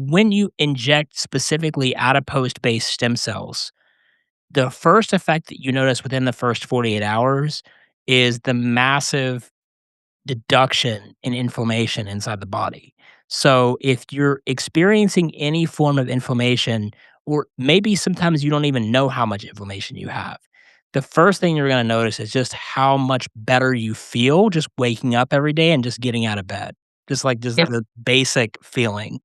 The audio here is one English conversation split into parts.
when you inject specifically adipose-based stem cells, the first effect that you notice within the first 48 hours is the massive deduction in inflammation inside the body. So if you're experiencing any form of inflammation, or maybe sometimes you don't even know how much inflammation you have, the first thing you're going to notice is just how much better you feel just waking up every day and just getting out of bed. Just Yep. the basic feeling.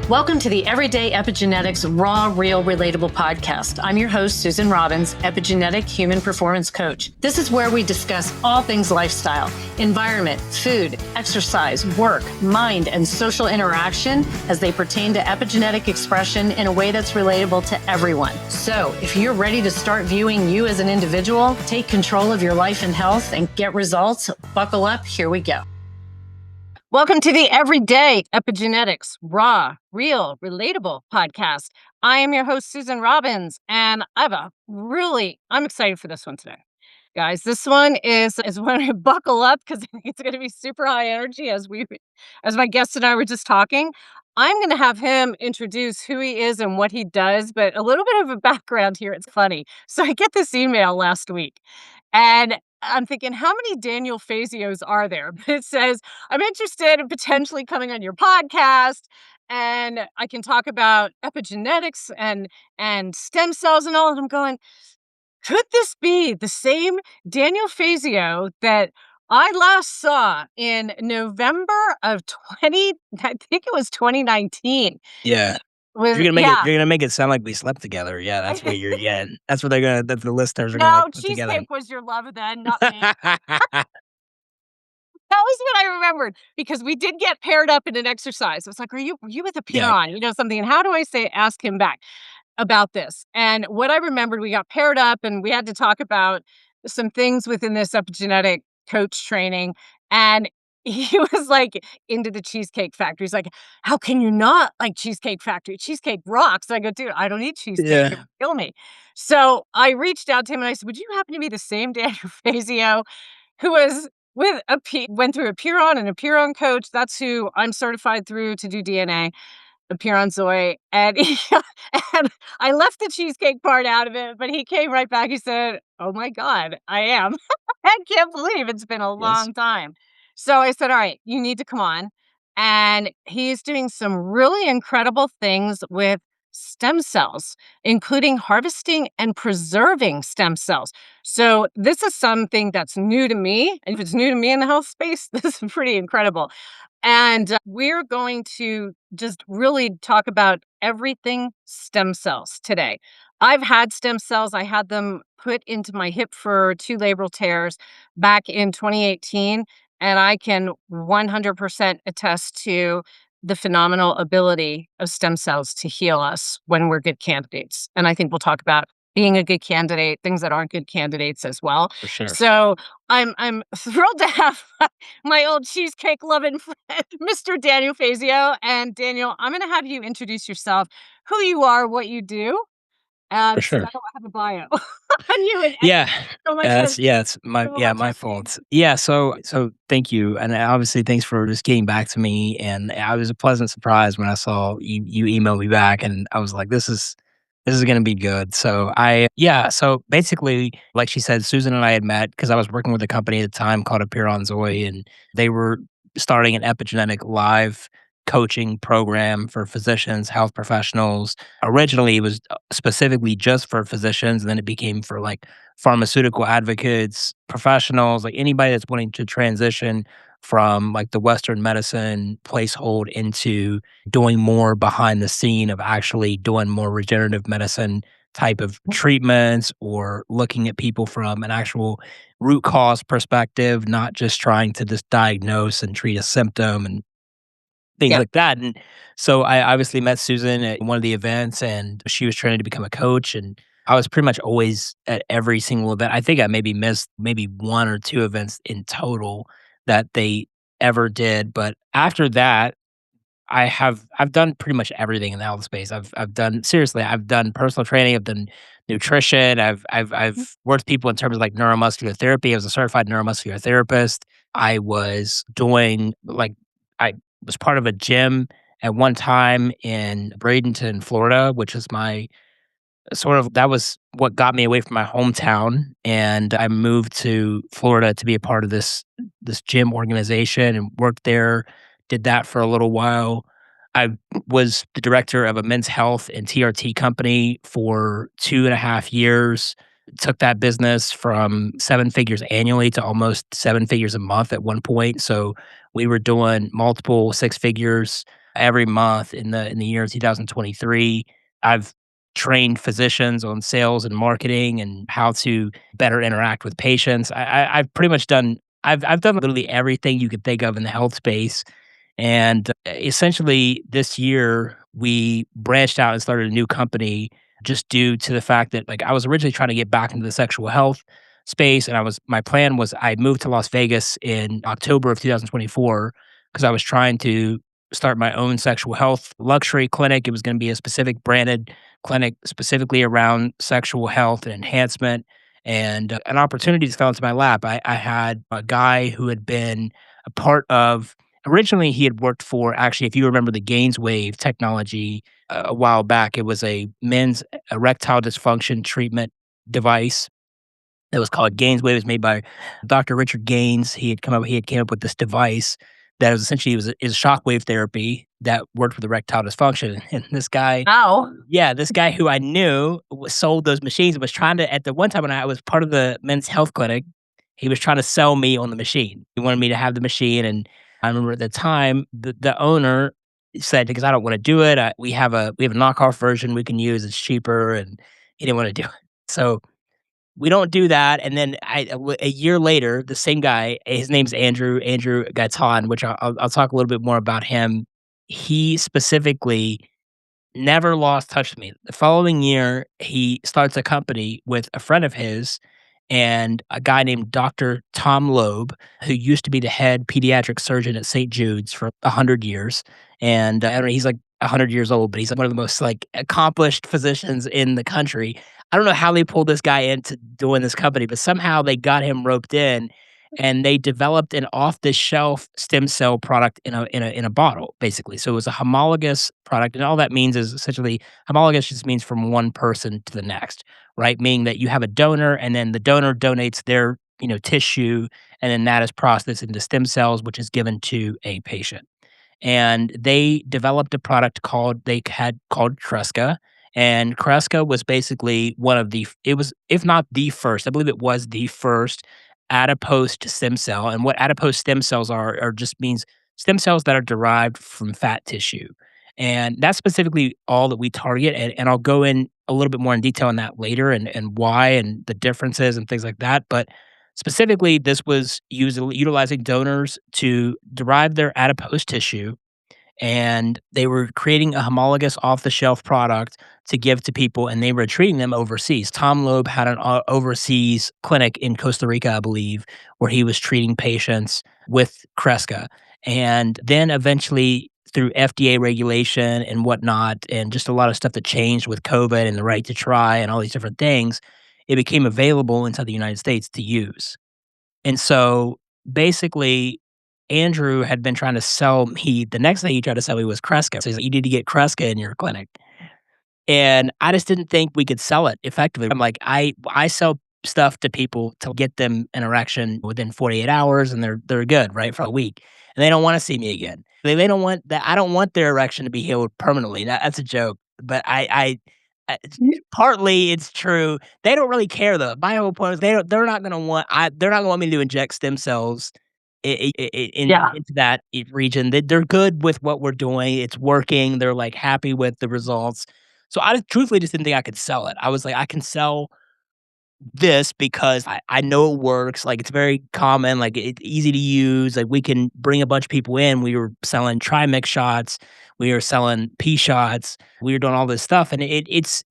Welcome to the Everyday Epigenetics Raw, Real, Relatable podcast. I'm your host, Susan Robbins, epigenetic human performance coach. This is where we discuss all things lifestyle, environment, food, exercise, work, mind, and social interaction as they pertain to epigenetic expression in a way that's relatable to everyone. So if you're ready to start viewing you as an individual, take control of your life and health, and get results, buckle up, here we go. Welcome to the Everyday Epigenetics Raw, Real, Relatable podcast. I am your host, Susan Robbins, and I'm excited for this one today. Guys, this one is when I buckle up because it's going to be super high energy as my guest and I were just talking. I'm going to have him introduce who he is and what he does, but a little bit of a background here. It's funny. So I get this email last week, and I'm thinking, how many Daniel Fazios are there? But it says, I'm interested in potentially coming on your podcast, and I can talk about epigenetics and stem cells and all. And I'm going, could this be the same Daniel Fazio that I last saw in November of I think it was 2019? Yeah. Was You're gonna make it sound like we slept together. Yeah, that's what that's what that's the listeners are gonna No, like put together. cheesecake was your love then, not me. That was what I remembered because we did get paired up in an exercise. I was like, were you with a Yeah. Piron? Something. And how do I ask him back about this? And what I remembered, we got paired up and we had to talk about some things within this epigenetic coach training. And he was like into the Cheesecake Factory. He's like, how can you not like Cheesecake Factory? Cheesecake rocks. I go, dude, I don't eat cheesecake. Yeah. It would kill me. So I reached out to him and I said, would you happen to be the same Daniel Fazio who was went through a Piron and a Piron coach? That's who I'm certified through to do DNA. The Piron Zoe, and and I left the cheesecake part out of it, but he came right back. He said, "Oh my God, I am." I can't believe it's been a Yes. long time. So I said, "All right, you need to come on." And he's doing some really incredible things with stem cells, including harvesting and preserving stem cells. So this is something that's new to me. And if it's new to me in the health space, this is pretty incredible. And we're going to just really talk about everything stem cells today. I've had stem cells. I had them put into my hip for 2 labral tears back in 2018. And I can 100% attest to the phenomenal ability of stem cells to heal us when we're good candidates. And I think we'll talk about being a good candidate, things that aren't good candidates as well. For sure. So I'm thrilled to have my old cheesecake loving friend, Mr. Daniel Fazio. And Daniel, I'm going to have you introduce yourself, who you are, what you do. For Because sure. I don't have a bio on you. And Yeah. so much It's so much my has fault. Yeah, so thank you, and obviously thanks for just getting back to me, and I was a pleasant surprise when I saw you emailed me back, and I was like, this is gonna be good. So basically, like she said, Susan and I had met because I was working with a company at the time called Apeiron Zoe, and they were starting an epigenetic live coaching program for physicians, health professionals. Originally, it was specifically just for physicians, and then it became for like pharmaceutical advocates, professionals, like anybody that's wanting to transition from like the Western medicine placehold into doing more behind the scene of actually doing more regenerative medicine type of treatments or looking at people from an actual root cause perspective, not just trying to just diagnose and treat a symptom and things Yeah. like that. And so I obviously met Susan at one of the events and she was training to become a coach. And I was pretty much always at every single event. I think I maybe missed maybe 1 or 2 events in total that they ever did. But after that, I've done pretty much everything in the health space. I've done personal training, I've done nutrition, I've worked with people in terms of like neuromuscular therapy. I was a certified neuromuscular therapist. I was doing I was part of a gym at one time in Bradenton, Florida, which is my sort of that was what got me away from my hometown, and I moved to Florida to be a part of this gym organization and worked there, did that for a little while. I was the director of a men's health and TRT company for 2.5 years. Took that business from 7 figures annually to almost 7 figures a month at one point. So we were doing multiple 6 figures every month in the year 2023. I've trained physicians on sales and marketing and how to better interact with patients. I've pretty much done I've done literally everything you could think of in the health space. And essentially, this year we branched out and started a new company just due to the fact that I was originally trying to get back into the sexual health space, and my plan was I moved to Las Vegas in October of 2024 because I was trying to start my own sexual health luxury clinic. It was going to be a specific branded clinic specifically around sexual health and enhancement. And an opportunity just fell into my lap. I had a guy who had been a part of originally, he had worked for actually, if you remember the Gainswave technology a while back, it was a men's erectile dysfunction treatment device that was called Gainswave. It was made by Dr. Richard Gaines. He had came up with this device that was essentially it was is shockwave therapy that worked with erectile dysfunction. And this guy Oh, yeah, this guy who I knew sold those machines and was trying to at the one time when I was part of the men's health clinic, he was trying to sell me on the machine. He wanted me to have the machine, and I remember at the time, the owner said, "Because I don't wanna do it, we have a knockoff version we can use, it's cheaper," and he didn't wanna do it. So, we don't do that, and then a year later, the same guy, his name's Andrew Gaitan, which I'll talk a little bit more about him. He specifically never lost touch with me. The following year, he starts a company with a friend of his and a guy named Dr. Tom Loeb, who used to be the head pediatric surgeon at St. Jude's for 100 years. And I don't know, he's like 100 years old, but he's like one of the most accomplished physicians in the country. I don't know how they pulled this guy into doing this company, but somehow they got him roped in and they developed an off-the-shelf stem cell product in a bottle, basically. So it was a homologous product, and all that means is essentially homologous just means from one person to the next, right? Meaning that you have a donor, and then the donor donates their tissue, and then that is processed into stem cells, which is given to a patient. And they developed a product called Cresca, and Cresca was basically one of the it was if not the first, I believe it was the first adipose to stem cell. And what adipose stem cells are just means stem cells that are derived from fat tissue. And that's specifically all that we target. And I'll go in a little bit more in detail on that later and why and the differences and things like that. But specifically, this was utilizing donors to derive their adipose tissue, and they were creating a homologous off-the-shelf product to give to people, and they were treating them overseas. Tom Loeb had an overseas clinic in Costa Rica, I believe, where he was treating patients with Cresca. And then eventually, through FDA regulation and whatnot, and just a lot of stuff that changed with COVID and the right to try and all these different things, it became available inside the United States to use. And so, basically, Andrew had been trying to sell me the next thing he tried to sell me was Cresca. So he's like, "You need to get Cresca in your clinic." And I just didn't think we could sell it effectively. I'm like, I sell stuff to people to get them an erection within 48 hours, and they're good, right, for a week, and they don't wanna see me again. They don't want that I don't want their erection to be healed permanently. That's a joke, but it's partly it's true. They don't really care though. My whole point is they're not gonna want they're not gonna want me to inject stem cells yeah. into that region. They're good with what we're doing. It's working. They're like happy with the results. So I truthfully just didn't think I could sell it. I was like, I can sell this because I know it works. Like it's very common, like it's easy to use. Like we can bring a bunch of people in. We were selling trimix shots, we were selling P shots, we were doing all this stuff, and it's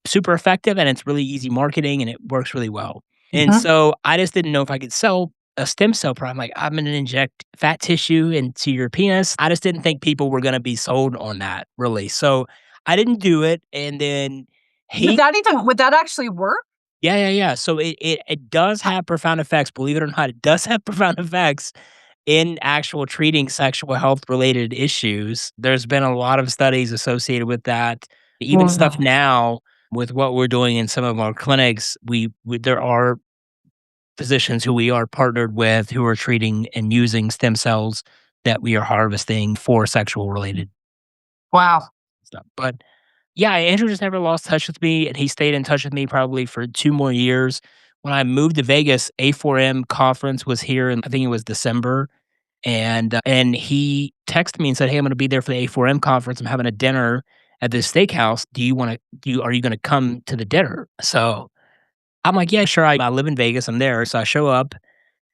super effective and it's really easy marketing and it works really well. And Mhm. so I just didn't know if I could sell a stem cell product. I'm like, I'm gonna inject fat tissue into your penis. I just didn't think people were gonna be sold on that really. So I didn't do it. And then he Would that actually work? Yeah. So it does have profound effects, believe it or not, it does have profound effects in actual treating sexual health related issues. There's been a lot of studies associated with that. Even stuff Wow. now with what we're doing in some of our clinics, we there are physicians who we are partnered with who are treating and using stem cells that we are harvesting for sexual related Wow. stuff. But yeah, Andrew just never lost touch with me, and he stayed in touch with me probably for 2 more years. When I moved to Vegas, A4M conference was here, and I think it was December, and he texted me and said, "Hey, I'm gonna be there for the A4M conference. I'm having a dinner at this steakhouse. Do you wanna do you are you gonna come to the dinner?" So, I'm like, "Yeah, sure." I live in Vegas, I'm there, so I show up.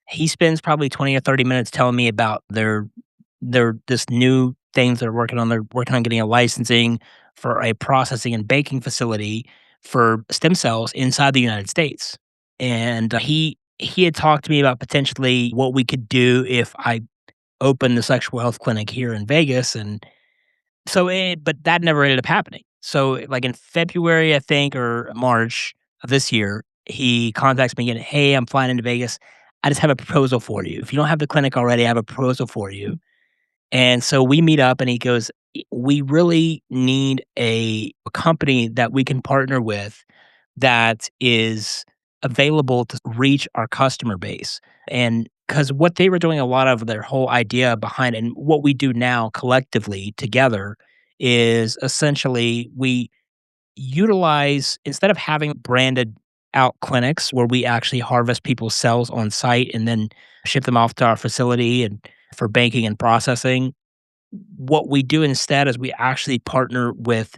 He spends probably 20 or 30 minutes telling me about their this new things they're working on. They're working on getting a licensing for a processing and baking facility for stem cells inside the United States. And he had talked to me about potentially what we could do if I opened the sexual health clinic here in Vegas, and but that never ended up happening. So, like, in February, I think, or March of this year, he contacts me again, "Hey, I'm flying into Vegas. I just have a proposal for you. If you don't have the clinic already, I have a proposal for you." And so we meet up and he goes, We really need a company that we can partner with that is available to reach our customer base." And because what they were doing, a lot of their whole idea behind and what we do now collectively together is essentially we utilize, instead of having branded out clinics where we actually harvest people's cells on site and then ship them off to our facility and for banking and processing, what we do instead is we actually partner with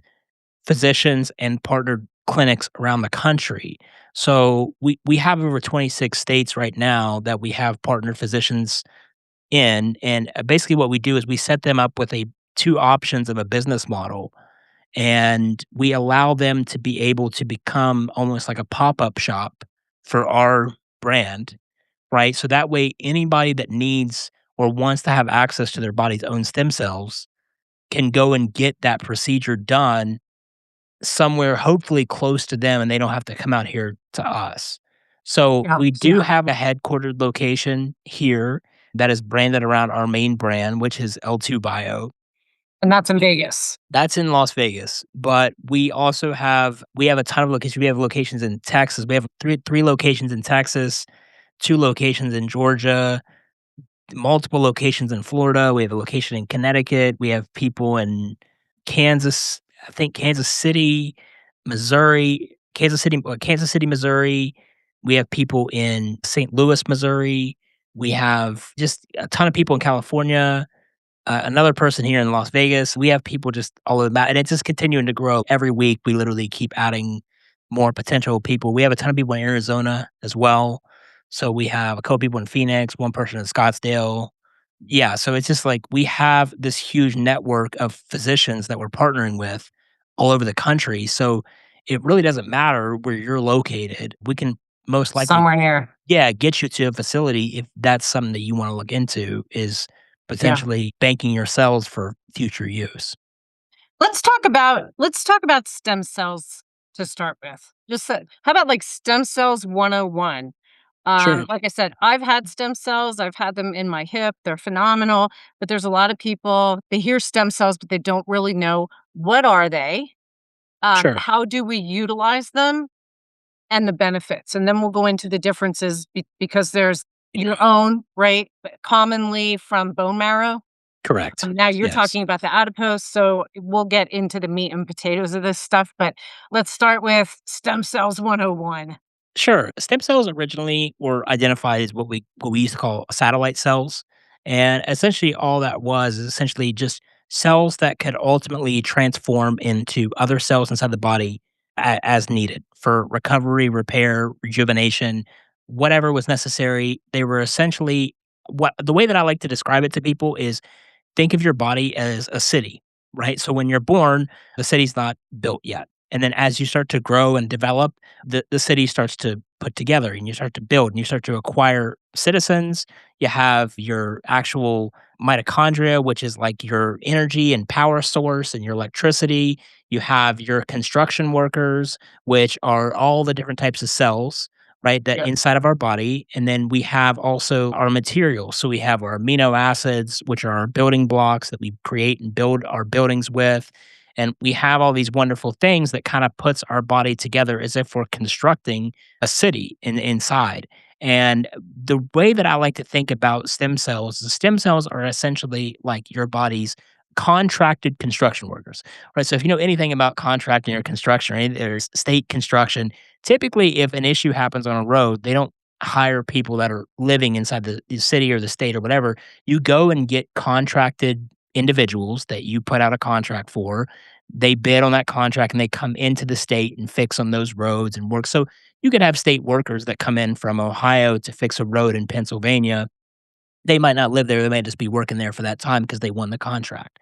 physicians and partnered clinics around the country. So we have over 26 states right now that we have partnered physicians in, and basically what we do is we set them up with a two options of a business model, and we allow them to be able to become almost like a pop-up shop for our brand, right? So that way anybody that needs or wants to have access to their body's own stem cells can go and get that procedure done somewhere hopefully close to them, and they don't have to come out here to us. So Yeah. we do have a headquartered location here that is branded around our main brand, which is L2 Bio. And that's in Vegas. That's in Las Vegas, but we have a ton of locations. We have locations in Texas. We have three locations in Texas, 2 locations in Georgia, multiple locations in Florida. We have a location in Connecticut. We have people in Kansas, I think Kansas City, Missouri, Kansas City, Missouri. We have people in St. Louis, Missouri. We have just a ton of people in California, another person here in Las Vegas. We have people just all over the map, and it's just continuing to grow. Every week, we literally keep adding more potential people. We have a ton of people in Arizona as well. So we have a couple people in Phoenix, one person in Scottsdale. Yeah, so it's just like we have this huge network of physicians that we're partnering with all over the country. So it really doesn't matter where you're located. We can most likely, Somewhere near. yeah, get you to a facility if that's something that you wanna look into, is Yeah. potentially banking your cells for future use. Let's talk about stem cells to start with. How about like stem cells 101? Sure, Like I said, I've had stem cells. I've had them in my hip. They're phenomenal. But there's a lot of people, they hear stem cells, but they don't really know what are they? sure, How do we utilize them and the benefits? And then we'll go into the differences because there's your own, right? But commonly from bone marrow. correct. Now you're Yes. talking about the adipose, so we'll get into the meat and potatoes of this stuff, but let's start with stem cells 101. Sure. Stem cells originally were identified as what we used to call satellite cells, and essentially all that was is essentially just cells that could ultimately transform into other cells inside the body as needed for recovery, repair, rejuvenation, whatever was necessary. They were essentially, what the way that I like to describe it to people is, think of your body as a city, right? So when you're born, the city's not built yet. And then as you start to grow and develop, the city starts to put together and you start to build and you start to acquire citizens. You have your actual mitochondria, which is like your energy and power source and your electricity. You have your construction workers, which are all the different types of cells, right, that Yep. inside of our body. And then we have also our materials. So we have our amino acids, which are our building blocks that we create and build our buildings with. And we have all these wonderful things that kind of puts our body together as if we're constructing a city inside. And the way that I like to think about stem cells, the stem cells are essentially like your body's contracted construction workers, right? So if you know anything about contracting or construction, right, there's state construction. Typically, if an issue happens on a road, they don't hire people that are living inside the city or the state or whatever. You go and get contracted individuals that you put out a contract for. They bid on that contract and they come into the state and fix on those roads and work. So you could have state workers that come in from Ohio to fix a road in Pennsylvania. They might not live there, they might just be working there for that time because they won the contract.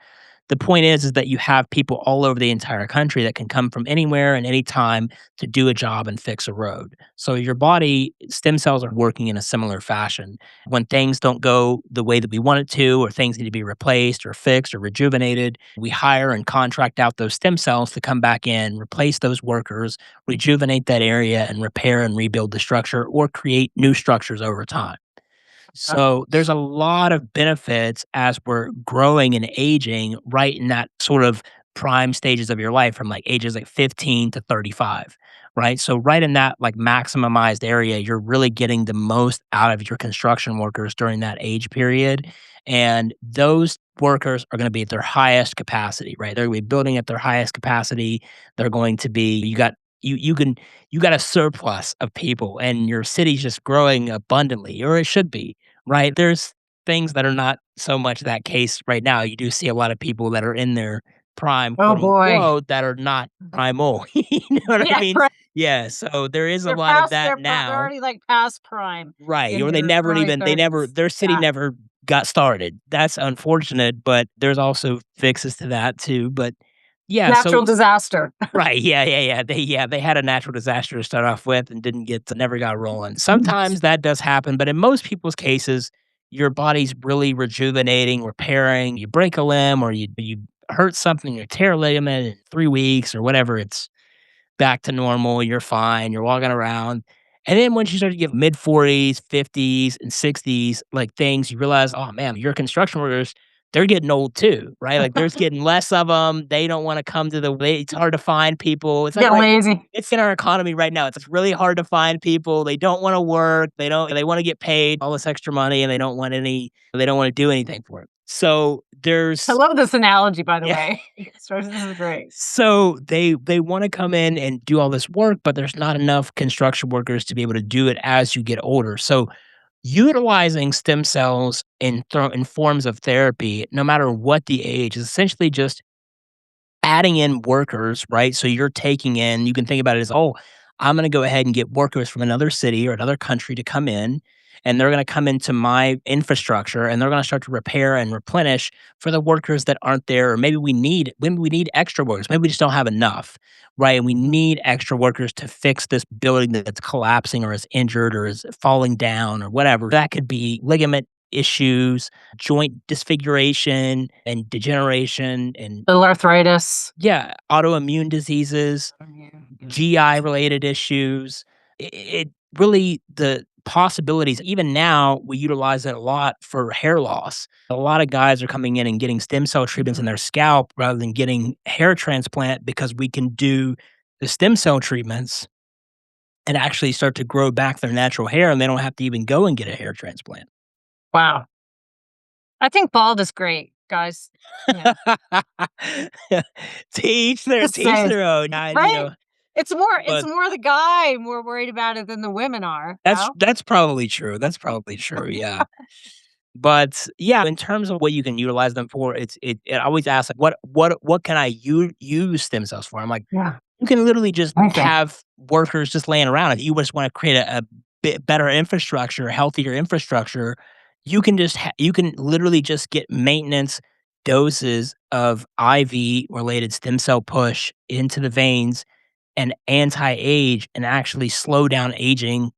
The point is that you have people all over the entire country that can come from anywhere and anytime to do a job and fix a road. So your body stem cells are working in a similar fashion. When things don't go the way that we want it to, or things need to be replaced or fixed or rejuvenated, we hire and contract out those stem cells to come back in, replace those workers, rejuvenate that area, and repair and rebuild the structure or create new structures over time. So there's a lot of benefits as we're growing and aging right in that sort of prime stages of your life from like ages like 15 to 35, right? So right in that like maximized area, you're really getting the most out of your construction workers during that age period. And those workers are going to be at their highest capacity, right? They're going to be building at their highest capacity. They're going to be, you got a surplus of people and your city's just growing abundantly, or it should be, right? There's things that are not so much that case right now. You do see a lot of people that are in their prime, Oh quote boy. unquote, that are not primal. You know what I Yeah, mean? right. Yeah. So there is a They're lot of past that they're now. already like past prime Right, in or they their never early even thirties. their city Yeah. never got started. That's unfortunate, but there's also fixes to that too. But yeah, Natural so disaster. right, yeah, they had a natural disaster to start off with and didn't get never got rolling. Yes. Sometimes that does happen, but in most people's cases, your body's really rejuvenating, repairing. You break a limb or you hurt something, you tear a ligament in 3 weeks or whatever, it's back to normal, you're fine, you're walking around. And then once you start to get mid-40s, 50s, and 60s, like, things, you realize, "Oh, man, your construction workers, they're getting old too," right? Like, there's getting less of them. They don't wanna come to it's hard to find people. It's like Get lazy. it's in our economy right now. It's really hard to find people. They don't wanna work. They wanna get paid all this extra money, and they don't wanna do anything for it. So, I there's love this analogy, by the yeah. way. So this is great. So they wanna come in and do all this work, but there's not enough construction workers to be able to do it as you get older. So utilizing stem cells in forms of therapy, no matter what the age, is essentially just adding in workers, right? So you're taking in you can think about it as, "Oh, I'm gonna go ahead and get workers from another city or another country to come in, and they're gonna come into my infrastructure, and they're gonna start to repair and replenish for the workers that aren't there, or maybe we need extra workers. Maybe we just don't have enough, right? And we need extra workers to fix this building that's collapsing or is injured or is falling down or whatever. That could be ligament issues, joint disfiguration and degeneration and Little arthritis. yeah, autoimmune diseases, GI related issues. It really the possibilities, even now, we utilize it a lot for hair loss. A lot of guys are coming in and getting stem cell treatments in their scalp rather than getting hair transplant because we can do the stem cell treatments and actually start to grow back their natural hair and they don't have to even go and get a hair transplant. Wow. I think bald is great, guys. Yeah. Just To each saying. their own. I, you Right? know, It's but more the guy more worried about it than the women are, no? that's probably true. That's probably true. Yeah. But yeah, in terms of what you can utilize them for, it I always ask like, what can I use stem cells for? I'm like, Yeah. you can literally just Okay. have workers just laying around. If you just want to create a bit better infrastructure, healthier infrastructure, you can literally just get maintenance doses of IV related stem cell push into the veins and anti-age and actually slow down aging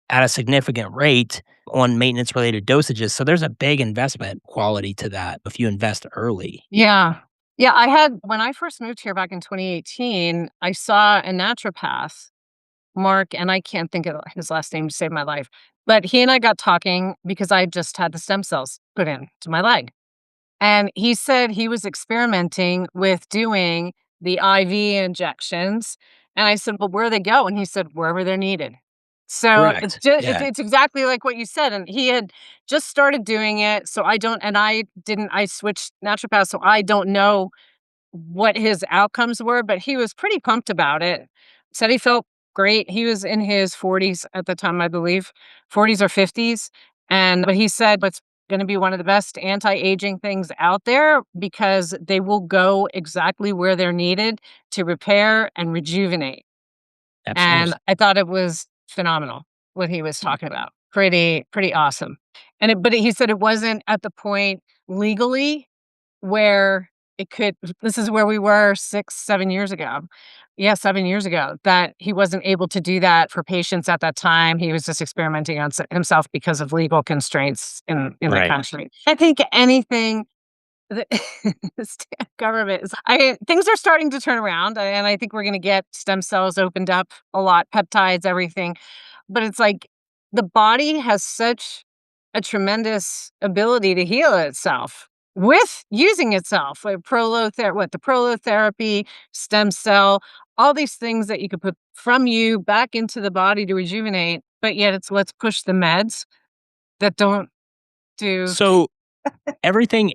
at a significant rate on maintenance related dosages. So there's a big investment quality to that if you invest early. Yeah. Yeah, I had when I first moved here back in 2018, I saw a naturopath, Mark, and I can't think of his last name to save my life, but he and I got talking because I just had the stem cells put in to my leg. And he said he was experimenting with doing the IV injections, and I said, "Well, where they go?" And he said, "Wherever they're needed." So, Correct. it's Yeah, it's exactly like what you said, and he had just started doing it, so I didn't I switched naturopaths, so I don't know what his outcomes were, but he was pretty pumped about it. Said he felt great. He was in his 40s at the time, I believe, 40s or 50s. But he said it's going to be one of the best anti-aging things out there because they will go exactly where they're needed to repair and rejuvenate. And absolutely. I thought it was phenomenal what he was talking about. Pretty awesome. But he said it wasn't at the point legally where it could this is where we were 6, 7 years ago. Yeah, 7 years ago, that he wasn't able to do that for patients at that time. He was just experimenting on himself because of legal constraints in the Right. country. I think anything the the government is things are starting to turn around, and I think we're gonna get stem cells opened up a lot, peptides, everything, but it's like the body has such a tremendous ability to heal itself with using itself, like the prolotherapy, stem cell, all these things that you could put from you back into the body to rejuvenate, but yet it's let's push the meds that don't do So everything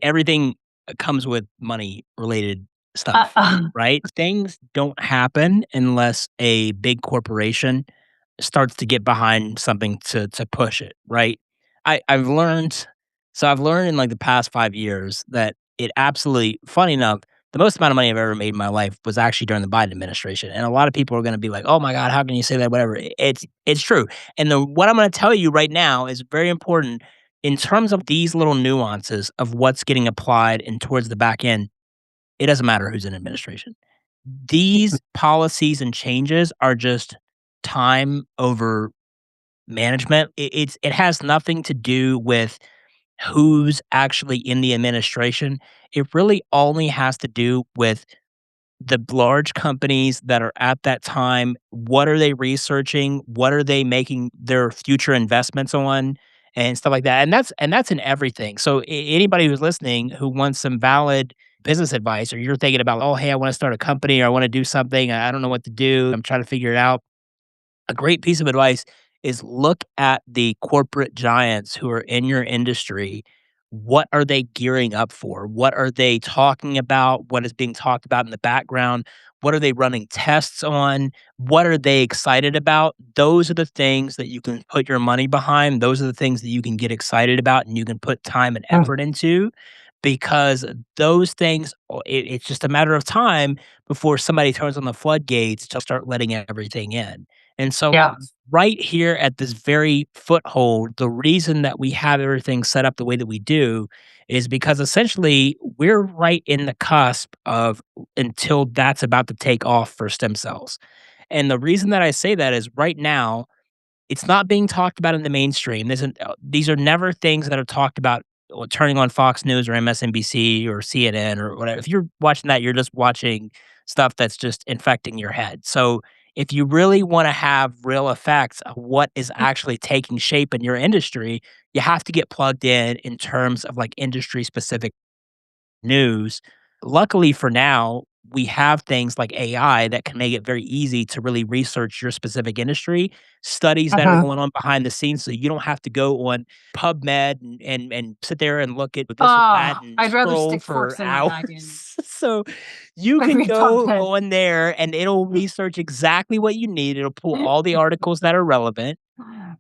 comes with money related uh, stuff, uh, right? Things don't happen unless a big corporation starts to get behind something to push it, right? I've learned in like the past 5 years that it absolutely funny enough, the most amount of money I've ever made in my life was actually during the Biden administration. And a lot of people are gonna be like, "Oh my God, how can you say that?" Whatever. It's true. And what I'm gonna tell you right now is very important in terms of these little nuances of what's getting applied and towards the back end. It doesn't matter who's in administration. These policies and changes are just time over management. It has nothing to do with who's actually in the administration. It really only has to do with the large companies that are at that time. What are they researching? What are they making their future investments on? And stuff like that. And that's in everything. So anybody who's listening who wants some valid business advice, or you're thinking about, oh, hey, I want to start a company, or I want to do something, I don't know what to do, I'm trying to figure it out. A great piece of advice is look at the corporate giants who are in your industry. What are they gearing up for? What are they talking about? What is being talked about in the background? What are they running tests on? What are they excited about? Those are the things that you can put your money behind. Those are the things that you can get excited about and you can put time and mm, effort into, because those things, it's just a matter of time before somebody turns on the floodgates to start letting everything in. And so, yeah. right here at this very foothold, the reason that we have everything set up the way that we do is because essentially we're right in the cusp of until that's about to take off for stem cells. And the reason that I say that is right now, it's not being talked about in the mainstream. These are never things that are talked about or turning on Fox News or MSNBC or CNN or whatever. If you're watching that, you're just watching stuff that's just infecting your head. So if you really want to have real effects of what is actually taking shape in your industry, you have to get plugged in terms of like industry specific news. Luckily for now, we have things like AI that can make it very easy to really research your specific industry, studies that are Mhm. going on behind the scenes so you don't have to go on PubMed and sit there and look at this or that Oh, and I'd rather scroll stick for forks in my hours. eye, Daniel, So you than can read go PubMed. on there and it'll research exactly what you need. It'll pull all the articles that are relevant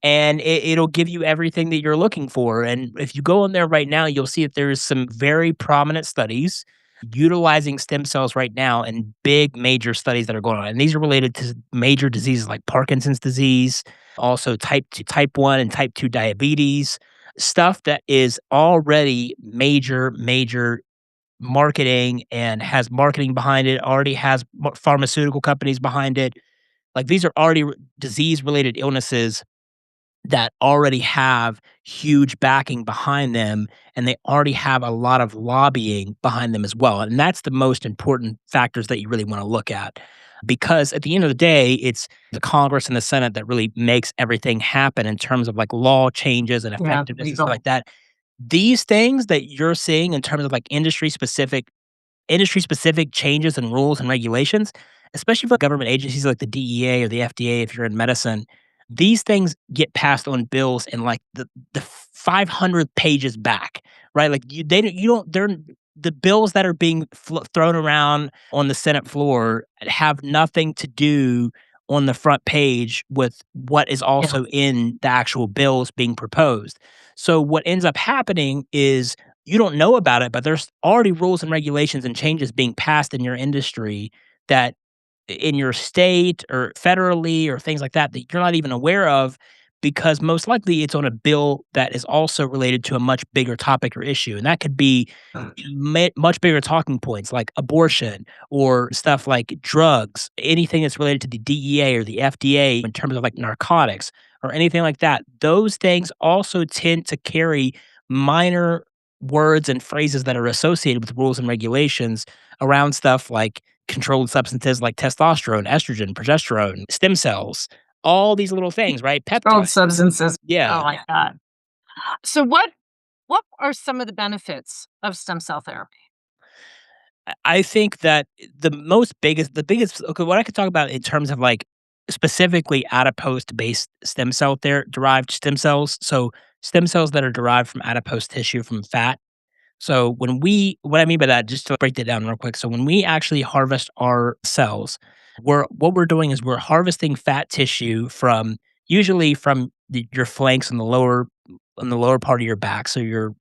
and it'll give you everything that you're looking for. And if you go in there right now, you'll see that there's some very prominent studies utilizing stem cells right now and big major studies that are going on. And these are related to major diseases like Parkinson's disease, also type 1 and type 2 diabetes, stuff that is already major marketing and has marketing behind it, already has pharmaceutical companies behind it. Like these are already disease related illnesses that already have huge backing behind them, and they already have a lot of lobbying behind them as well. And that's the most important factors that you really want to look at. Because at the end of the day, it's the Congress and the Senate that really makes everything happen in terms of like law changes and Yeah, effectiveness and stuff legal. like that. These things that you're seeing in terms of like industry specific changes and rules and regulations, especially for government agencies like the DEA or the FDA, if you're in medicine, these things get passed on bills in like the 500 pages back, right? Like you don't, they're the bills that are being thrown around on the Senate floor have nothing to do on the front page with what is Yeah. also in the actual bills being proposed. So what ends up happening is you don't know about it, but there's already rules and regulations and changes being passed in your industry that in your state or federally or things like that that you're not even aware of because most likely it's on a bill that is also related to a much bigger topic or issue. And that could be much bigger talking points like abortion or stuff like drugs, anything that's related to the DEA or the FDA in terms of like narcotics or anything like that. Those things also tend to carry minor words and phrases that are associated with rules and regulations around stuff like controlled substances like testosterone, estrogen, progesterone, stem cells, all these little things, right? Controlled Peptides. substances. Yeah. Oh my god. So what are some of the benefits of stem cell therapy? I think that the biggest okay, what I could talk about in terms of like specifically adipose-based stem cell derived stem cells. So stem cells that are derived from adipose tissue from fat. So what I mean by that, just to break that down real quick. So when we actually harvest our cells, what we're doing is we're harvesting fat tissue from usually from your flanks and the lower part of your back. So your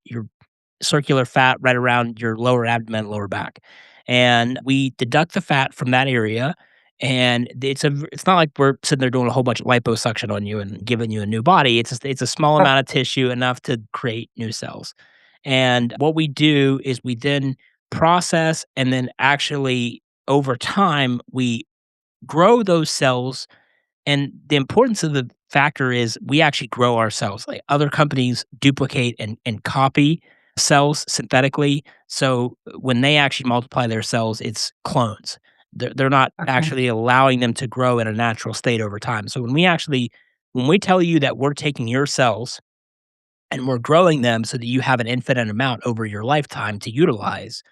circular fat right around your lower abdomen, lower back. And we deduct the fat from that area. And it's not like we're sitting there doing a whole bunch of liposuction on you and giving you a new body. It's a small amount of tissue enough to create new cells. And what we do is we then process and then actually over time we grow those cells, and the importance of the factor is we actually grow our cells. Like other companies duplicate and copy cells synthetically. So when they actually multiply their cells, it's clones. They're not Okay. actually allowing them to grow in a natural state over time. So when we tell you that we're taking your cells and we're growing them so that you have an infinite amount over your lifetime to utilize,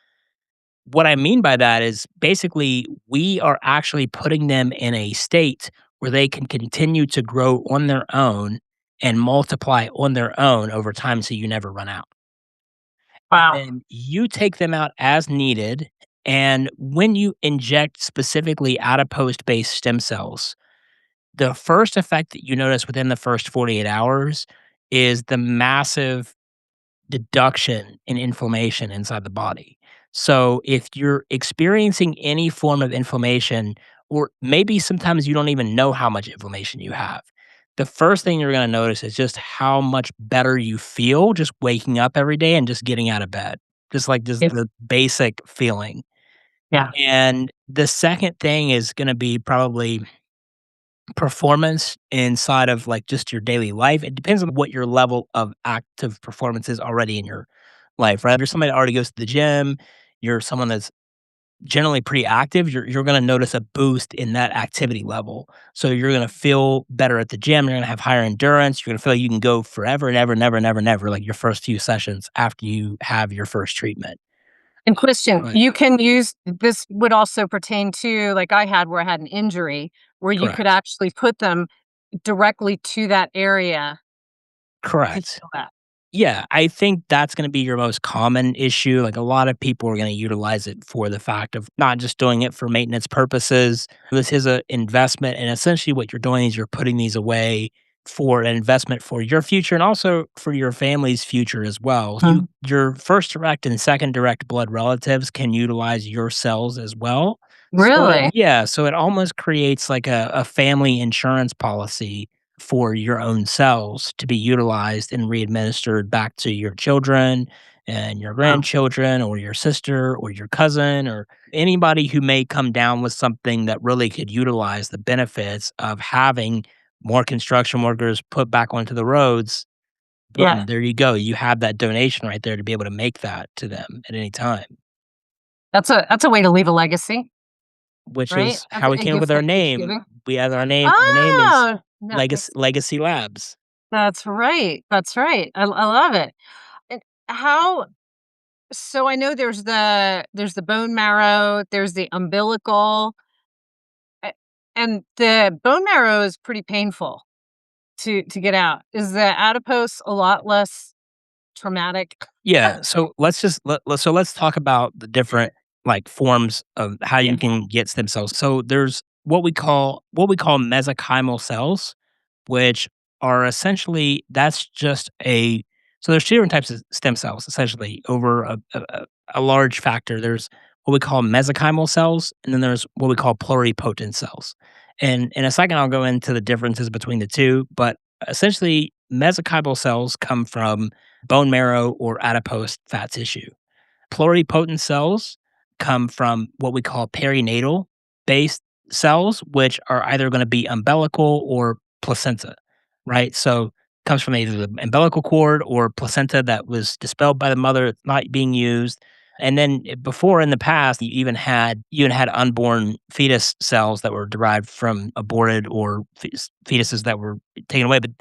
what I mean by that is basically we are actually putting them in a state where they can continue to grow on their own and multiply on their own over time so you never run out. And Wow. then you take them out as needed. And when you inject specifically adipose based stem cells, the first effect that you notice within the first 48 hours is the massive deduction in inflammation inside the body. So if you're experiencing any form of inflammation, or maybe sometimes you don't even know how much inflammation you have, the first thing you're going to notice is just how much better you feel just waking up every day and just getting out of bed. Just Yep. the basic feeling. Yeah. And the second thing is going to be probably performance inside of like just your daily life. It depends on what your level of active performance is already in your life, right? If you're somebody that already goes to the gym, you're someone that's generally pretty active, you're gonna notice a boost in that activity level. So you're gonna feel better at the gym, you're gonna have higher endurance, you're gonna feel like you can go forever and ever, never, never, never, like your first few sessions after you have your first treatment. And question, Right. you can use this would also pertain to like I had where I had an injury where you could Correct. actually put them directly to that area to Correct. heal that. Yeah, I think that's gonna be your most common issue, like, a lot of people are gonna utilize it for the fact of not just doing it for maintenance purposes. This is an investment, and essentially what you're doing is you're putting these away for an investment for your future and also for your family's future as well. Your first direct and second direct blood relatives can utilize your cells as well. Really? So it almost creates like a family insurance policy for your own cells to be utilized and readministered back to your children and your Wow. grandchildren or your sister or your cousin or anybody who may come down with something that really could utilize the benefits of having more construction workers put back onto the roads. Yeah. Boom, there you go. You have that donation right there to be able to make that to them at any time, That's a way to leave a legacy, which right? is That's how we a came up with gift our that keeps name. giving. We have our name is Oh, nice. Legacy Labs. That's right. That's right. I love it. And how so I know there's the bone marrow, there's the umbilical, a and the bone marrow is pretty painful to get out. Is the adipose a lot less traumatic? Yeah, so let's just let's talk about the different, like, forms of how Yeah. you can get stem cells. So there's what we call mesenchymal cells, which are essentially that's just a so there's 2 different types of stem cells, essentially, over a large factor. There's what we call mesenchymal cells, and then there's what we call pluripotent cells. And in a second, I'll go into the differences between the 2, but essentially, mesenchymal cells come from bone marrow or adipose fat tissue. Pluripotent cells come from what we call perinatal based cells, which are either going to be umbilical or placenta, right? So comes from either the umbilical cord or placenta that was dispelled by the mother, it's not being used. And then before in the past, you even had unborn fetus cells that were derived from aborted or fetuses that were taken away. But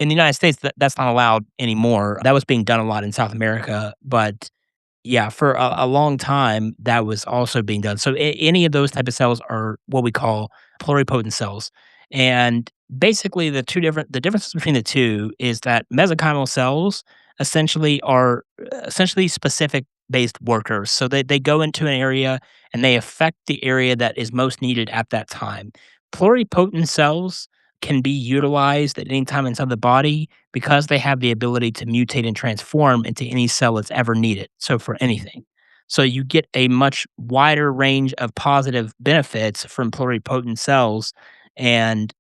in the United States, that's not allowed anymore. That was being done a lot in South America, but yeah, for a long time, that was also being done. So any of those type of cells are what we call pluripotent cells. And basically the differences between the 2 is that mesenchymal cells essentially are essentially specific based workers. So they go into an area and they affect the area that is most needed at that time. Pluripotent cells can be utilized at any time inside the body because they have the ability to mutate and transform into any cell that's ever needed. So for anything. So you get a much wider range of positive benefits from pluripotent cells, and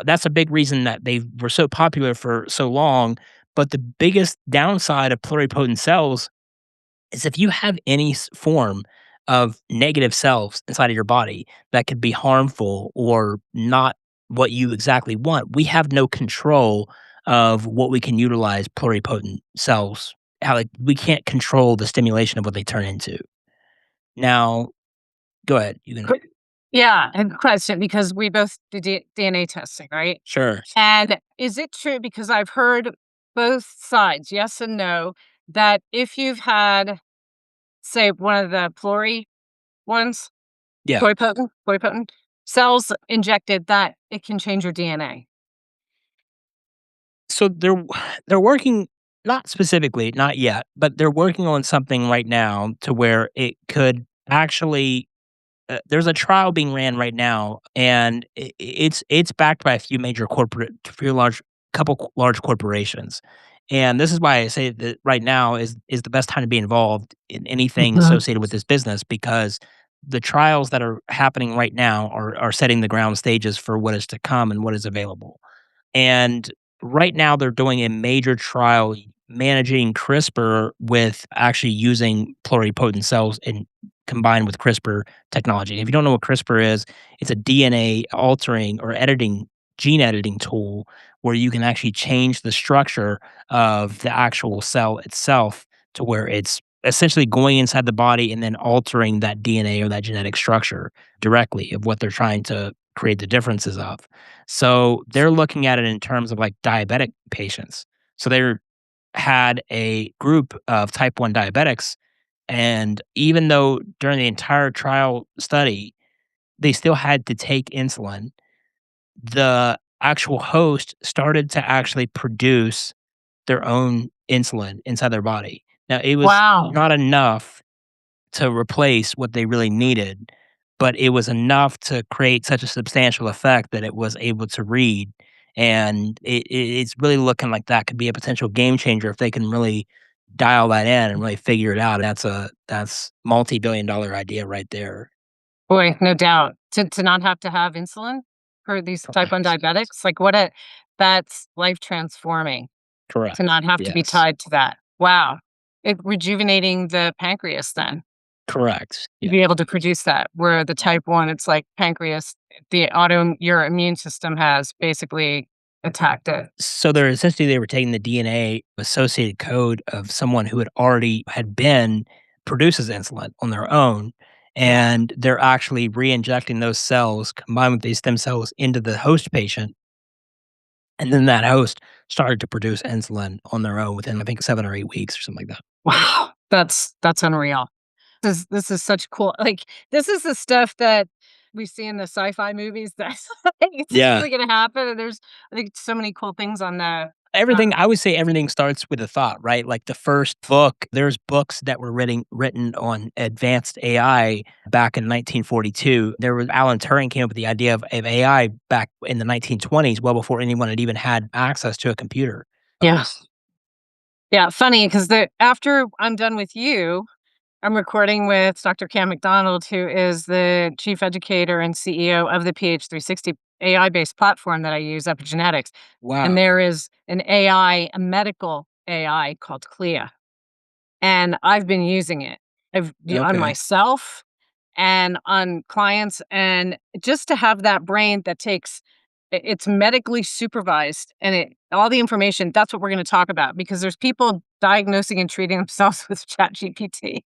that's a big reason that they were so popular for so long. But the biggest downside of pluripotent cells is if you have any form of negative cells inside of your body that could be harmful or not what you exactly want, we have no control of what we can utilize pluripotent cells. How like we can't control the stimulation of what they turn into. Now, go ahead. You can Quick yeah, and question because we both did DNA testing, right? sure. And is it true because I've heard both sides, yes and no, that if you've had, say, one of the ones, Yeah. pluripotent cells injected, that it can change your DNA? So they're working not specifically, not yet, but they're working on something right now to where it could actually there's a trial being ran right now, and it's backed by a few large corporations, and this is why I say that right now is the best time to be involved in anything Mhm. associated with this business because the trials that are happening right now are setting the ground stages for what is to come and what is available. And right now, they're doing a major trial managing CRISPR with actually using pluripotent cells and combined with CRISPR technology. If you don't know what CRISPR is, it's a DNA altering or editing, gene editing tool where you can actually change the structure of the actual cell itself to where it's essentially going inside the body and then altering that DNA or that genetic structure directly of what they're trying to create the differences of. So they're looking at it in terms of like diabetic patients. So they had a group of type 1 diabetics. And even though during the entire trial study, they still had to take insulin, the actual host started to actually produce their own insulin inside their body. Now, it was Wow. not enough to replace what they really needed, but it was enough to create such a substantial effect that it was able to read, and it's really looking like that could be a potential game changer if they can really dial that in and really figure it out. That's multi-billion-dollar idea right there. Boy, no doubt. To not have to have insulin for these type 1 Correct. diabetics, like, what a that's life transforming to Correct. not have to be Yes. tied to that. Wow. It rejuvenating the pancreas then Correct. to Yeah. be able to produce that, where the type 1, it's like pancreas, your immune system has basically attacked it. So they're essentially they were taking the DNA associated code of someone who had been produces insulin on their own, Yeah. and they're actually re-injecting those cells combined with these stem cells into the host patient, and then that host started to produce insulin on their own within I think 7 or 8 weeks or something like that. Wow. That's unreal. This is such cool, like, this is the stuff that we see in the sci-fi movies that's like, it's Yeah. really gonna happen, and there's, I think, so many cool things on the uh Everything I would say everything starts with a thought, right? Like the first book, there's books that were written on advanced AI back in 1942. There was Alan Turing came up with the idea of AI back in the 1920s, well before anyone had even had access to a computer. Yeah. Yeah, funny because the after I'm done with you, I'm recording with Dr. Cam McDonald, who is the chief educator and CEO of the PH360 AI-based platform that I use, Epigenetics. And Wow. there is an AI, a medical AI called Clea, and I've been using it. On Okay. myself and on clients, and just to have that brain that takes it's medically supervised, and it all the information, that's what we're gonna talk about because there's people diagnosing and treating themselves with ChatGPT.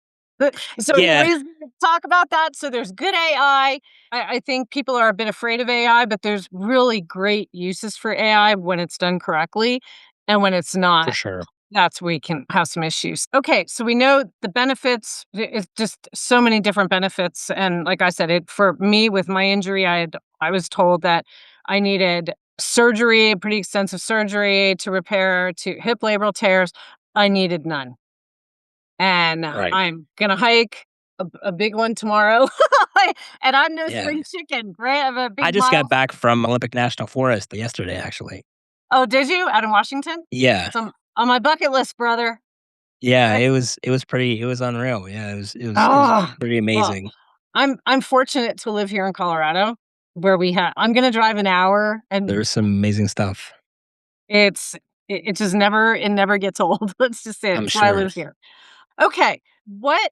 So Yeah, anyways, talk about that. So there's good AI. I think people are a bit afraid of AI, but there's really great uses for AI when it's done correctly, and when it's for not, sure. that's where we can have some issues. Okay, so we know the benefits. It's just so many different benefits, and like I said, it for me with my injury, I was told that I needed surgery, pretty extensive surgery to repair to hip labral tears. I needed none, and Right. I'm gonna hike a big one tomorrow, and I'm no Yeah. spring chicken. Right, I have a I big just got mile. back from Olympic National Forest yesterday, actually. Oh, did you out in Washington? Yeah. Some on my bucket list, brother. Yeah, Right. it was unreal. Yeah, it was Oh, pretty well, amazing. I'm fortunate to live here in Colorado where we have I'm gonna drive an hour, and There's some amazing stuff, it's it just never gets old. Let's just say it. I'm That's why I sure. live here. Okay. What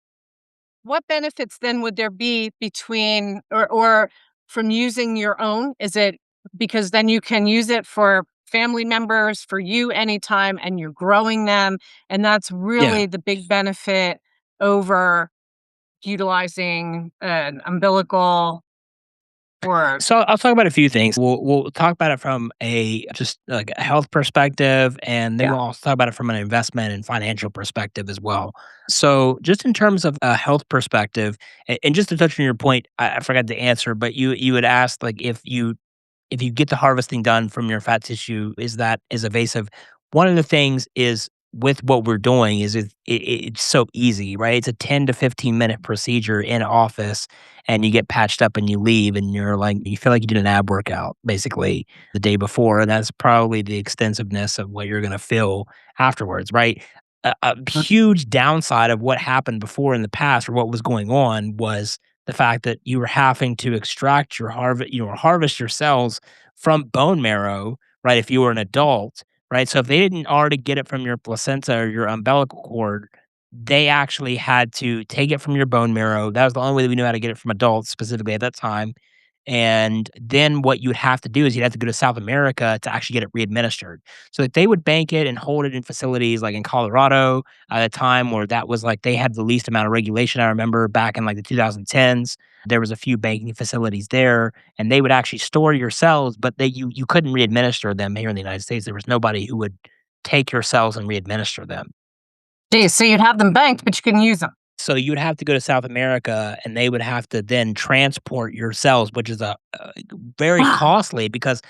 benefits then would there be between or from using your own? Is it because then you can use it for family members, for you anytime, and you're growing them, and that's Yeah. really the big benefit over utilizing an umbilical or So I'll talk about a few things. We'll talk about it from a just like a health perspective, and then yeah. we'll also talk about it from an investment and financial perspective as well. So just in terms of a health perspective, and just to touch on your point, I forgot to answer, but you had asked like if you get the harvesting done from your fat tissue, is evasive? One of the things is with what we're doing is it's so easy, right? It's a 10 to 15-minute procedure in office, and you get patched up and you leave, and you're like, you feel like you did an ab workout basically the day before. And that's probably the extensiveness of what you're going to feel afterwards, right? A huge downside of what happened before in the past or what was going on was the fact that you were having to extract harvest your cells from bone marrow, right? If you were an adult, right? So if they didn't already get it from your placenta or your umbilical cord, they actually had to take it from your bone marrow. That was the only way that we knew how to get it from adults specifically at that time. And then what you'd have to do is you'd have to go to South America to actually get it readministered. So like they would bank it and hold it in facilities like in Colorado at a time where that was like they had the least amount of regulation. I remember back in like the 2010s, there was a few banking facilities there, and they would actually store your cells, but you couldn't readminister them here in the United States. There was nobody who would take your cells and readminister them. Geez, so you'd have them banked, but you couldn't use them. So you would have to go to South America, and they would have to then transport your cells, which is very costly because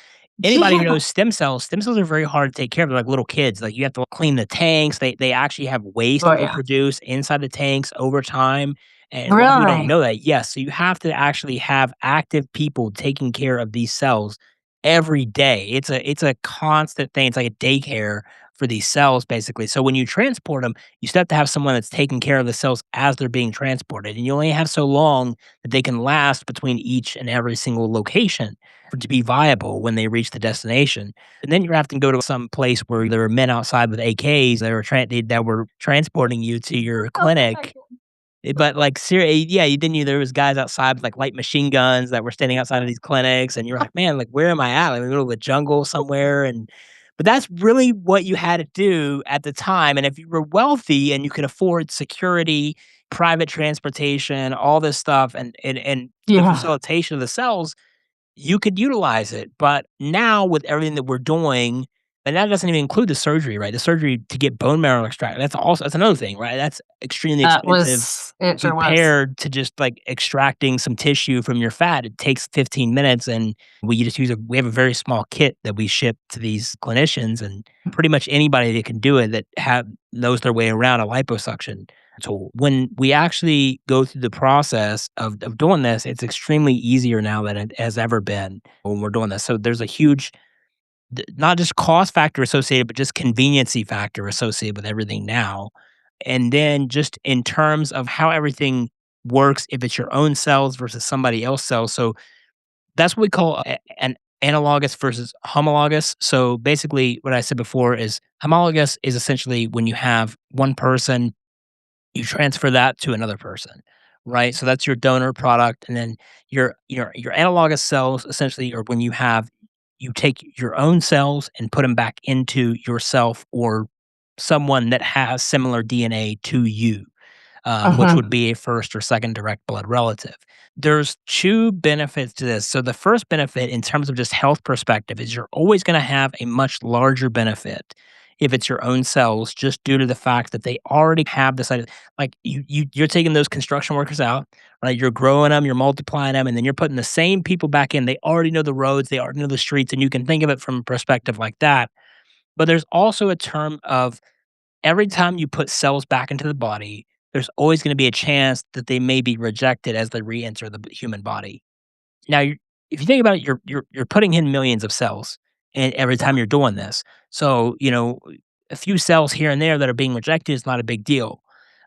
anybody who Yeah. knows stem cells are very hard to take care of. They're like little kids. Like you have to clean the tanks. They actually have waste Oh that they yeah. produce inside the tanks over time. And a lot of people don't Really? know that. Yes, so you have to actually have active people taking care of these cells every day. It's a constant thing. It's like a daycare for these cells, basically. So when you transport them, you still have to have someone that's taking care of the cells as they're being transported, and you only have so long that they can last between each and every single location for to be viable when they reach the destination. And then you're having to go to some place where there are men outside with AKs that were transporting you to your clinic. But, like, yeah, you didn't you there was guys outside with, like, light machine guns that were standing outside of these clinics, and you're like, "Man, like, where am I at? Like, in the middle of the jungle somewhere," and but that's really what you had to do at the time, and if you were wealthy and you could afford security, private transportation, all this stuff, and the Yeah. facilitation of the cells, you could utilize it. But now with everything that we're doing, and that doesn't even include the surgery, right? The surgery to get bone marrow extract, that's another thing, right? That's extremely That expensive was it sure was. compared to just like extracting some tissue from your fat. It takes 15 minutes and we have a very small kit that we ship to these clinicians, and pretty much anybody that can do it that have knows their way around a liposuction tool. When we actually go through the process of doing this, it's extremely easier now than it has ever been when we're doing this. So there's a huge not just cost factor associated, but just conveniency factor associated with everything now. And then just in terms of how everything works, if it's your own cells versus somebody else's cells. So that's what we call an analogous versus homologous. So basically, what I said before is homologous is essentially when you have one person, you transfer that to another person, right? So that's your donor product, and then your analogous cells essentially are when you take your own cells and put them back into yourself or someone that has similar DNA to you, which Uh-huh. would be a first or second direct blood relative. There's two benefits to this. So the first benefit in terms of just health perspective is you're always going to have a much larger benefit if it's your own cells, just due to the fact that they already have this idea. Like you're taking those construction workers out, right? You're growing them, you're multiplying them, and then you're putting the same people back in. They already know the roads, they already know the streets, and you can think of it from a perspective like that. But there's also a term of every time you put cells back into the body, there's always gonna be a chance that they may be rejected as they re-enter the human body. Now, if you think about it, you're putting in millions of cells, and every time you're doing this. So, a few cells here and there that are being rejected is not a big deal.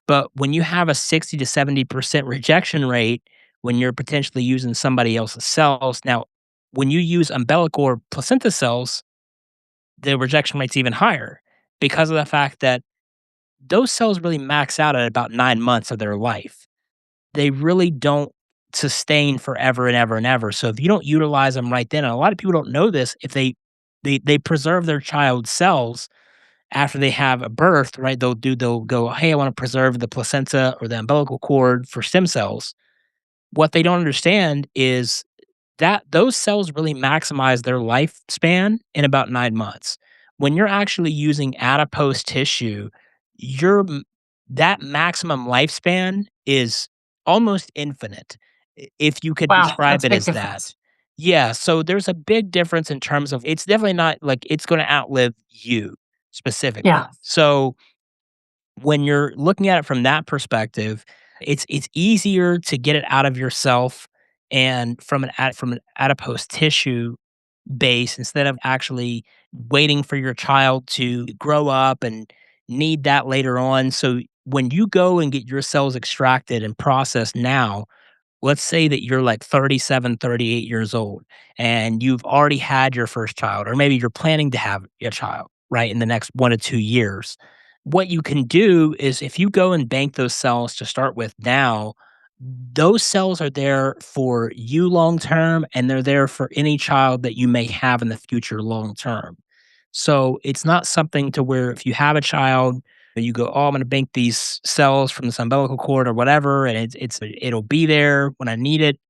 But when you have a 60 to 70% rejection rate when you're potentially using somebody else's cells, now, when you use umbilical or placenta cells, the rejection rate's even higher because of the fact that those cells really max out at about 9 months of their life. They really don't sustain forever and ever and ever. So if you don't utilize them right then, and a lot of people don't know this, if they preserve their child's cells after they have a birth, right? They'll go, "Hey, I want to preserve the placenta or the umbilical cord for stem cells." What they don't understand is that those cells really maximize their lifespan in about 9 months. When you're actually using adipose tissue, your that maximum lifespan is almost infinite, if you could Wow, describe that's a it big as that. difference. Yeah, so there's a big difference in terms of it's definitely not like it's gonna outlive you Yeah. specifically. So when you're looking at it from that perspective, it's easier to get it out of yourself and from an adipose tissue base instead of actually waiting for your child to grow up and need that later on. So when you go and get your cells extracted and processed now, let's say that you're like 37, 38 years old and you've already had your first child, or maybe you're planning to have a child, right, in the next 1 to 2 years. What you can do is if you go and bank those cells to start with now, those cells are there for you long term and they're there for any child that you may have in the future long term. So it's not something to where if you have a child, you go, "Oh, I'm gonna bank these cells from this umbilical cord or whatever, and it'll be there when I need it."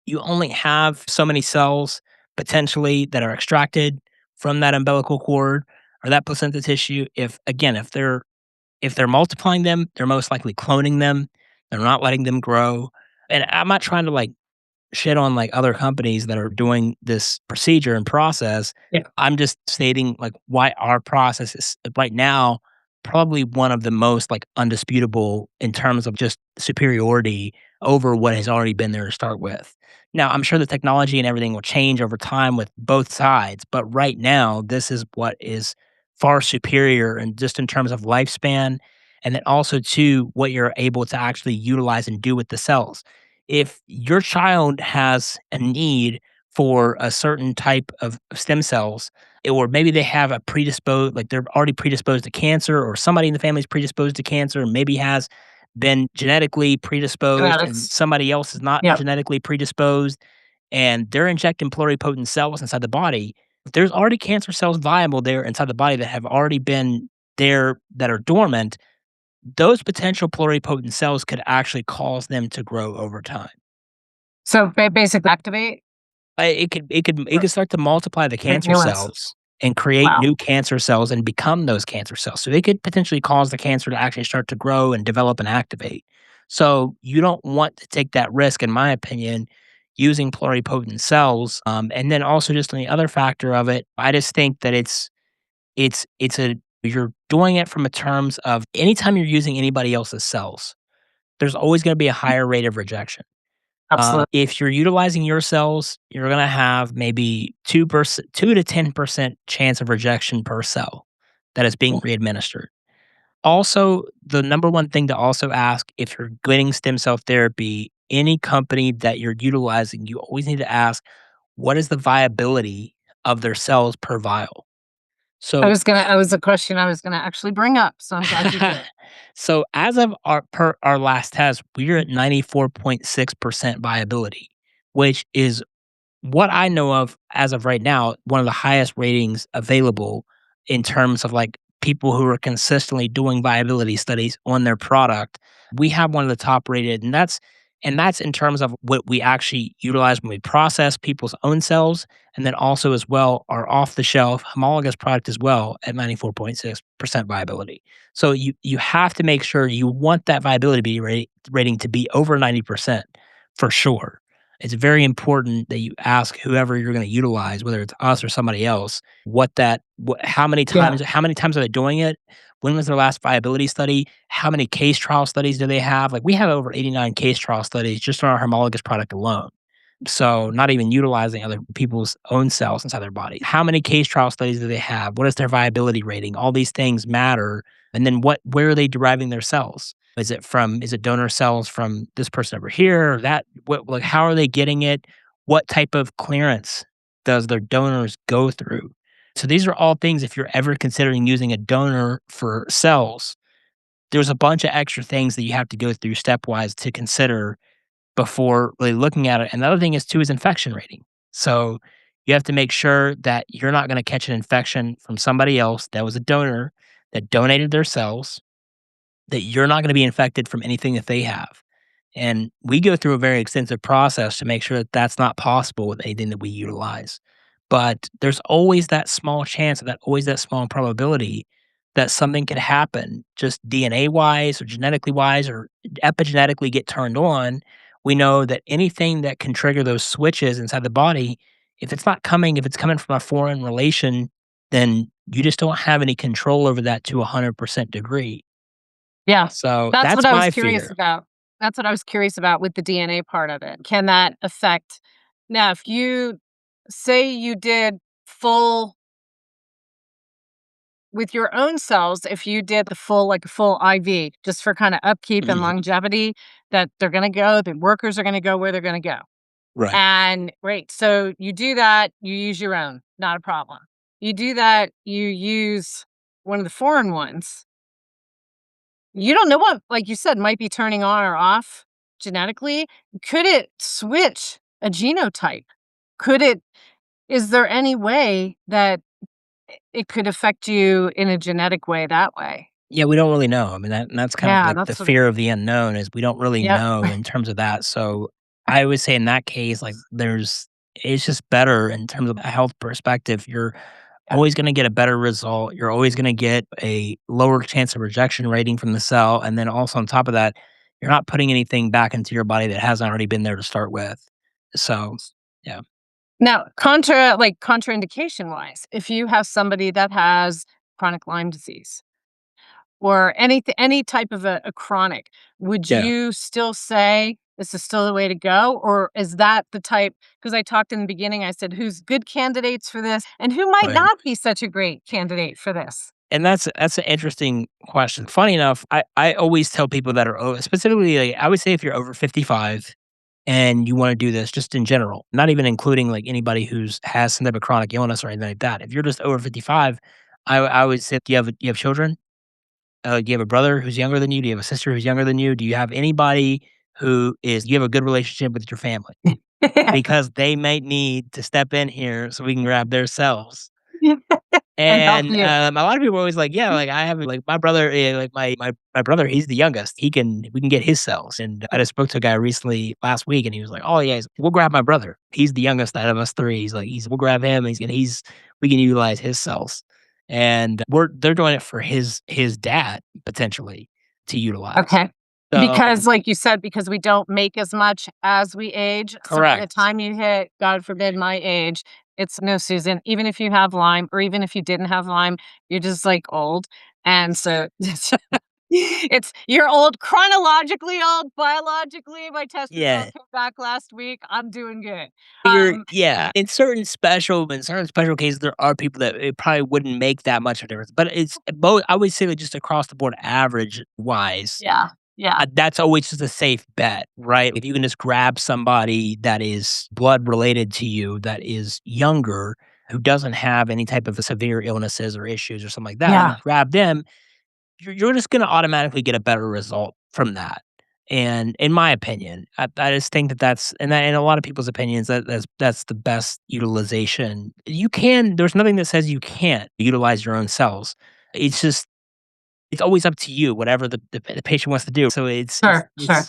You only have so many cells potentially that are extracted from that umbilical cord or that placenta tissue. If again, if they're multiplying them, they're most likely cloning them. They're not letting them grow. And I'm not trying to like shit on like other companies that are doing this procedure and process. Yeah. I'm just stating like why our process is right now probably one of the most like undisputable in terms of just superiority over what has already been there to start with. Now, I'm sure the technology and everything will change over time with both sides, but right now this is what is far superior and just in terms of lifespan, and then also too what you're able to actually utilize and do with the cells. If your child has a need for a certain type of stem cells, or maybe they have a predisposed, like they're already predisposed to cancer, or somebody in the family is predisposed to cancer, and maybe has been genetically predisposed, and Genetics. somebody else is not Yep. genetically predisposed, and they're injecting pluripotent cells inside the body. If there's already cancer cells viable there inside the body that have already been there that are dormant, those potential pluripotent cells could actually cause them to grow over time. So basically activate It could or start to multiply the create cancer new ones. cells and create Wow. new cancer cells and become those cancer cells. So it could potentially cause the cancer to actually start to grow and develop and activate. So you don't want to take that risk, in my opinion, using pluripotent cells. And then also just on the other factor of it, I just think that it's a you're doing it from a terms of anytime you're using anybody else's cells, there's always going to be a higher rate of rejection. Absolutely. If you're utilizing your cells, you're gonna have maybe 2%, 2 to 10% chance of rejection per cell that is being readministered. Also, the number one thing to also ask if you're getting stem cell therapy, any company that you're utilizing, you always need to ask, what is the viability of their cells per vial? So That was a question I was gonna actually bring up, so I'm glad you did. so as of our last test, we're at 94.6% viability, which is what I know of as of right now, one of the highest ratings available in terms of like people who are consistently doing viability studies on their product. We have one of the top rated, and that's in terms of what we actually utilize when we process people's own cells, and then also as well our off the shelf homologous product as well at 94.6% viability. So you have to make sure you want that viability rating to be over 90% for sure. It's very important that you ask whoever you're gonna utilize, whether it's us or somebody else, Yeah. how many times are they doing it? When was their last viability study? How many case trial studies do they have? Like, we have over 89 case trial studies just on our homologous product alone. So, not even utilizing other people's own cells inside their body. How many case trial studies do they have? What is their viability rating? All these things matter. And then where are they deriving their cells? Is it donor cells from this person over here or that? What, like, how are they getting it? What type of clearance does their donors go through? So these are all things if you're ever considering using a donor for cells, there's a bunch of extra things that you have to go through stepwise to consider before really looking at it. And the other thing is too is infection rating. So you have to make sure that you're not going to catch an infection from somebody else that was a donor that donated their cells, that you're not going to be infected from anything that they have. And we go through a very extensive process to make sure that that's not possible with anything that we utilize. But there's always that small chance, that always that small probability that something could happen just DNA wise or genetically wise or epigenetically get turned on. We know that anything that can trigger those switches inside the body, if it's coming from a foreign relation, then you just don't have any control over that to 100% degree. Yeah. So That's what that's I was my curious fear. about. That's what I was curious about with the DNA part of it. Can that affect now, if you say you did full with your own cells, if you did the full like a full IV just for kind of upkeep and Mhm. longevity, that they're gonna go, the workers are gonna go where they're gonna go. Right. And great. So you do that, you use your own, not a problem. You do that, you use one of the foreign ones. You don't know what, like you said, might be turning on or off genetically. Could it switch a genotype? Could it, is there any way that it could affect you in a genetic way that way? Yeah, we don't really know. I mean, that's kind of Yeah, like the that's what it, fear of the unknown is we don't really yep. know in terms of that. So I would say in that case, like it's just better in terms of a health perspective. You're Yeah. always going to get a better result. You're always going to get a lower chance of rejection rating from the cell. And then also on top of that, you're not putting anything back into your body that hasn't already been there to start with. So yeah. Now, contraindication wise, if you have somebody that has chronic Lyme disease, or any type of a chronic, would Yeah. you still say this is still the way to go? Or is that the type, because I talked in the beginning, I said, who's good candidates for this and who might Right. not be such a great candidate for this? And that's an interesting question. Funny enough, I always tell people that are specifically, like, I would say if you're over 55 and you want to do this just in general, not even including like anybody who's has some type of chronic illness or anything like that. If you're just over 55, I would say, do you have children? Do you have a brother who's younger than you? Do you have a sister who's younger than you? Do you have anybody who is you have a good relationship with your family? Because they might need to step in here so we can grab their cells. And help And, you. a lot of people are always like, "Yeah, like, I have like, my brother, like, my brother, he's the youngest. We can get his cells." And I just spoke to a guy recently last week, and he was like, "Oh, yeah, we'll grab my brother. He's the youngest out of us 3." We'll grab him. He's we can utilize his cells." And they're doing it for his dad, potentially, to utilize. Okay. So Because, like you said, because we don't make as much as we age. So by the correct. time you hit, God forbid, my age, it's no, Susan, even if you have Lyme or even if you didn't have Lyme, you're just like old. And so you're old, chronologically old, biologically. My test result Yeah. came back last week. I'm doing good. You're Um, yeah, in certain special cases, there are people that it probably wouldn't make that much of a difference, but it's both I would say that just across the board average wise, yeah. Yeah. that's always just a safe bet, right? If you can just grab somebody that is blood related to you, that is younger, who doesn't have any type of severe illnesses or issues or something like that, and you Yeah. grab them, you're just gonna automatically get a better result from that. And in my opinion, I just think that that's and that in a lot of people's opinions, that's the best utilization. There's nothing that says you can't utilize your own cells. It's just it's always up to you, whatever the patient wants to do. So Sure. Sure.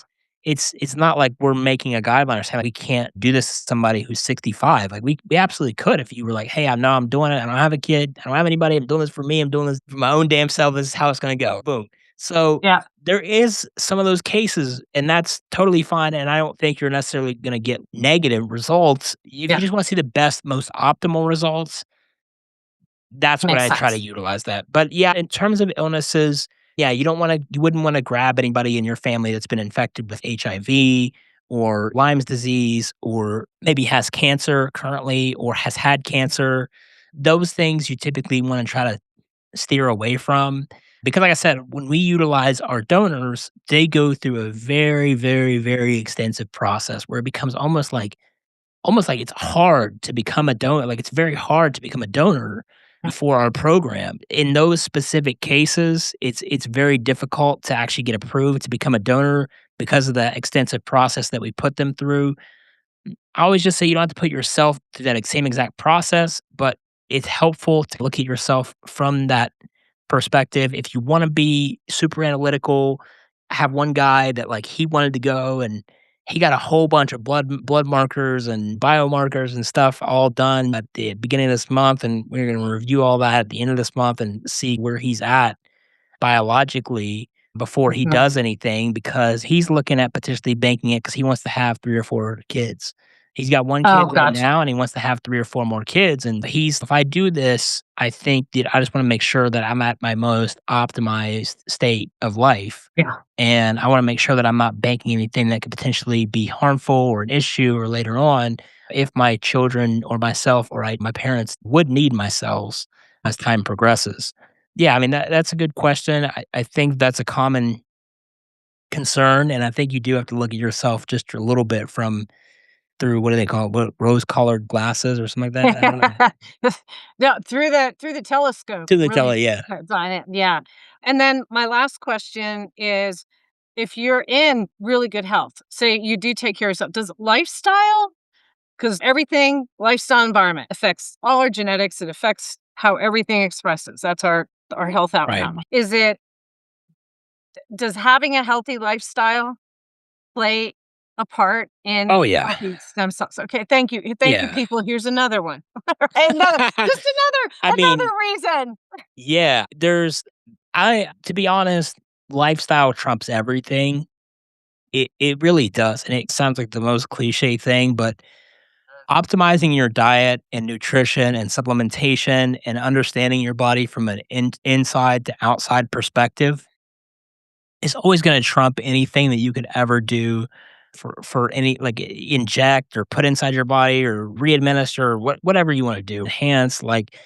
it's not like we're making a guideline or saying like we can't do this to somebody who's 65. Like we absolutely could if you were like, hey, I'm doing it. I don't have a kid. I don't have anybody. I'm doing this for me. I'm doing this for my own damn self. This is how it's gonna go. Boom. So Yeah. there is some of those cases, and that's totally fine. And I don't think you're necessarily gonna get negative results. If you Yeah. just want to see the best, most optimal results, that's what Makes I try to sense. utilize that. But yeah, in terms of illnesses, yeah, you wouldn't wanna grab anybody in your family that's been infected with HIV or Lyme's disease or maybe has cancer currently or has had cancer. Those things you typically wanna try to steer away from because like I said, when we utilize our donors, they go through a very, very, very extensive process where it becomes almost like it's hard to become a donor, like, it's very hard to become a donor for our program. In those specific cases, it's very difficult to actually get approved to become a donor because of the extensive process that we put them through. I always just say you don't have to put yourself through that same exact process, but it's helpful to look at yourself from that perspective. If you wanna be super analytical, I have one guy that, like, he wanted to go and he got a whole bunch of blood markers and biomarkers and stuff all done at the beginning of this month, and we're gonna review all that at the end of this month and see where he's at biologically before he Mhm. does anything because he's looking at potentially banking it because he wants to have 3 or 4 kids. He's got 1 Oh, kid right gotcha. now, and he wants to have 3 or 4 more kids, and he's if I do this, I think that I just wanna make sure that I'm at my most optimized state of life, Yeah. and I wanna make sure that I'm not banking anything that could potentially be harmful or an issue or later on if my children or myself or my parents would need my cells as time progresses. Yeah, I mean, that's a good question. I think that's a common concern, and I think you do have to look at yourself just a little bit from through what do they call it? What rose-colored glasses or something like that? I don't know. No, through the telescope, To the really tele yeah. on it, yeah. And then my last question is, if you're in really good health, say you do take care of yourself, does lifestyle, because everything, lifestyle, environment affects all our genetics, it affects how everything expresses. That's our health Right. outcome. Is it does having a healthy lifestyle play a part in Oh, yeah. healthy stem cells? Okay, thank you. Thank you, Yeah. people. Here's another one. Right, another just I mean, another reason. yeah, to be honest, lifestyle trumps everything. It really does, and it sounds like the most cliche thing, but optimizing your diet and nutrition and supplementation and understanding your body from an inside to outside perspective is always gonna trump anything that you could ever do for any like inject or put inside your body or re-administer or whatever you want to do. Enhance like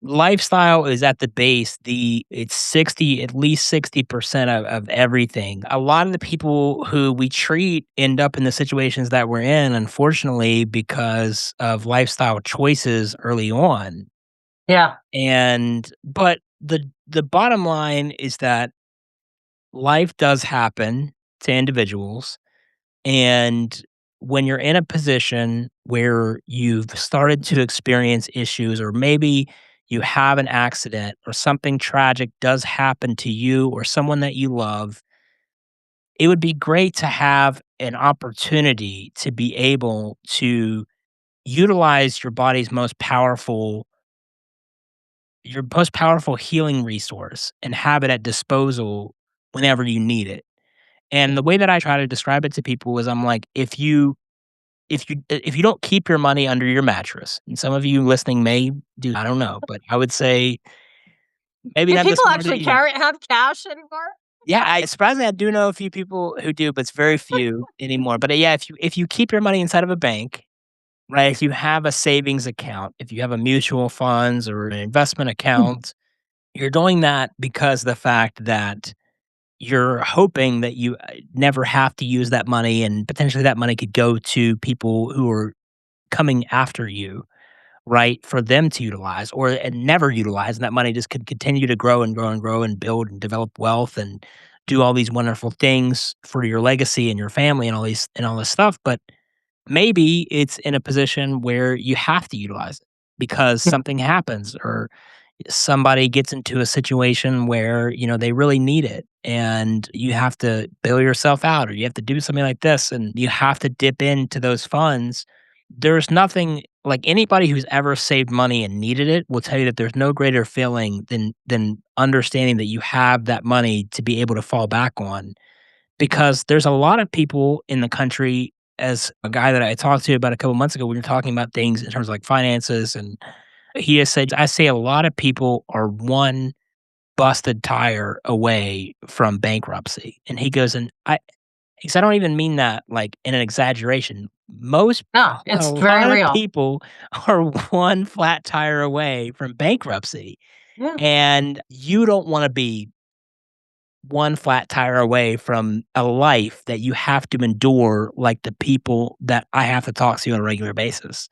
lifestyle is at the base. It's 60, at least 60% of everything. A lot of the people who we treat end up in the situations that we're in, unfortunately, because of lifestyle choices early on. Yeah. And but the bottom line is that life does happen to individuals. And when you're in a position where you've started to experience issues, or maybe you have an accident or something tragic does happen to you or someone that you love, it would be great to have an opportunity to be able to utilize your most powerful healing resource and have it at disposal whenever you need it. And the way that I try to describe it to people is I'm like, if you don't keep your money under your mattress, and some of you listening may do, I don't know, but I would say maybe Do not the people smart actually idea. have cash anymore? Yeah, I surprisingly, I do know a few people who do, but it's very few anymore. But, yeah, if you keep your money inside of a bank, right, if you have a savings account, if you have a mutual funds or an investment account, you're doing that because the fact that you're hoping that you, never have to use that money, and potentially that money could go to people who are coming after you, right, for them to utilize or and never utilize, and that money just could continue to grow and grow and grow and build and develop wealth and do all these wonderful things for your legacy and your family and all this stuff. But maybe it's in a position where you have to utilize it because Yeah. something happens or somebody gets into a situation where, they really need it and you have to bail yourself out or you have to do something like this and you have to dip into those funds. There's nothing like anybody who's ever saved money and needed it will tell you that there's no greater feeling than understanding that you have that money to be able to fall back on, because there's a lot of people in the country. As a guy that I talked to about a couple months ago, we were talking about things in terms of like finances, and he has said, I say a lot of people are one busted tire away from bankruptcy. And he goes, and he said, I don't even mean that like in an exaggeration. No, A it's very lot of real. people are one flat tire away from bankruptcy. Yeah. And you don't want to be one flat tire away from a life that you have to endure like the people that I have to talk to on a regular basis.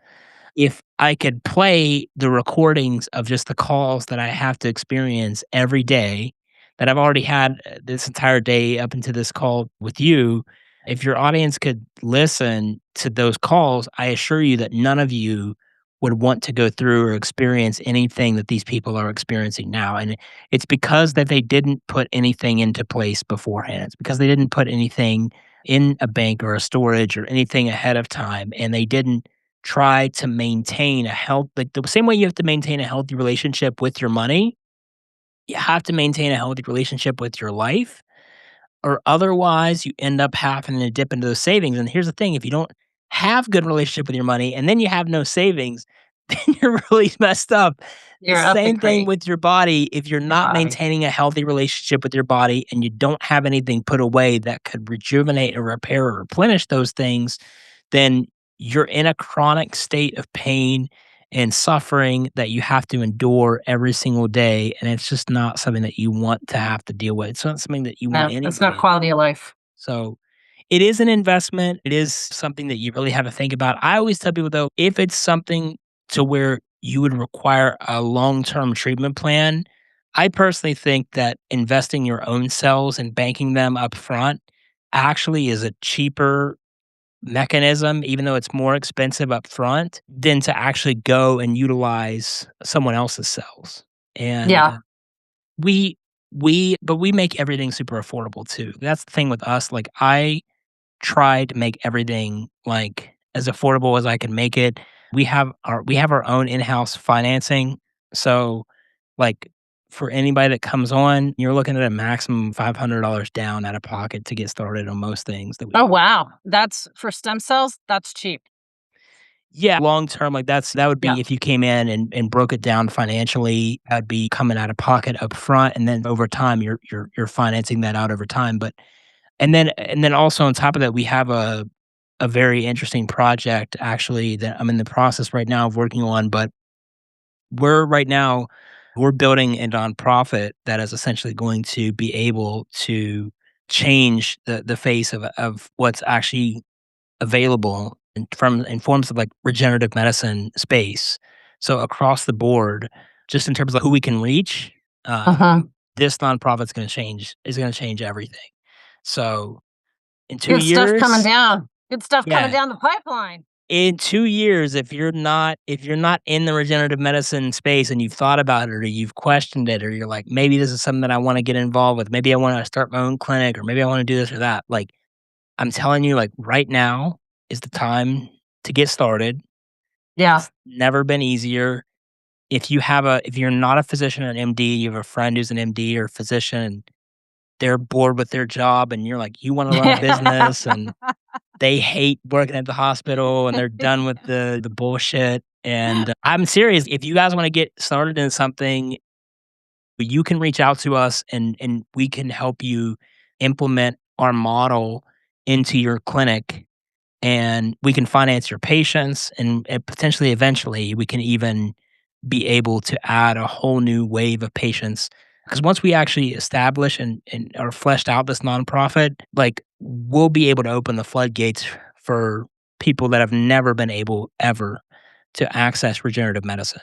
If I could play the recordings of just the calls that I have to experience every day that I've already had, this entire day up into this call with you, if your audience could listen to those calls, I assure you that none of you would want to go through or experience anything that these people are experiencing now. And it's because that they didn't put anything into place beforehand. It's because they didn't put anything in a bank or a storage or anything ahead of time. And they didn't try to maintain a health, like the same way you have to maintain a healthy relationship with your money, you have to maintain a healthy relationship with your life, or otherwise you end up having to dip into those savings. And here's the thing, if you don't have good relationship with your money and then you have no savings, then you're really messed up. The You're up the same thing creek. with your body. If you're Your not body. maintaining a healthy relationship with your body and you don't have anything put away that could rejuvenate or repair or replenish those things, then you're in a chronic state of pain and suffering that you have to endure every single day. And it's just not something that you want to have to deal with. It's not something that you want No, that's not anybody to. quality of life. So it is an investment. It is something that you really have to think about. I always tell people though, if it's something to where you would require a long-term treatment plan, I personally think that investing your own cells and banking them up front actually is a cheaper mechanism, even though it's more expensive up front, than to actually go and utilize someone else's cells. And Yeah. we make everything super affordable too. That's the thing with us. Like I try to make everything like as affordable as I can make it. We have our own in-house financing. So like for anybody that comes on, you're looking at a maximum $500 down out of pocket to get started on most things that we. Oh, wow. That's for stem cells, that's cheap. Yeah, long term, like, that would Yeah. be if you came in and broke it down financially, that'd be coming out of pocket up front, and then over time, you're financing that out over time. But And then also on top of that, we have a very interesting project actually that I'm in the process right now of working on, but we're right now we're building a nonprofit that is essentially going to be able to change the face of what's actually available in forms of like regenerative medicine space. So across the board, just in terms of who we can reach, uh, Uh-huh. this nonprofit's going to change is going to change everything. So in two Good stuff coming years, down. Good stuff coming yeah, down the pipeline. in 2 years, if you're not in the regenerative medicine space and you've thought about it or you've questioned it or you're like, maybe this is something that I want to get involved with, maybe I want to start my own clinic or maybe I want to do this or that. Like I'm telling you, like right now is the time to get started. Yeah. It's never been easier. If you're not a physician or an MD, you have a friend who's an MD or a physician and they're bored with their job and you're like, you want to run a business and they hate working at the hospital and they're done with the bullshit. And I'm serious. If you guys want to get started in something, you can reach out to us and we can help you implement our model into your clinic and we can finance your patients and potentially eventually we can even be able to add a whole new wave of patients because once we actually establish and are fleshed out this nonprofit like we'll be able to open the floodgates for people that have never been able ever to access regenerative medicine.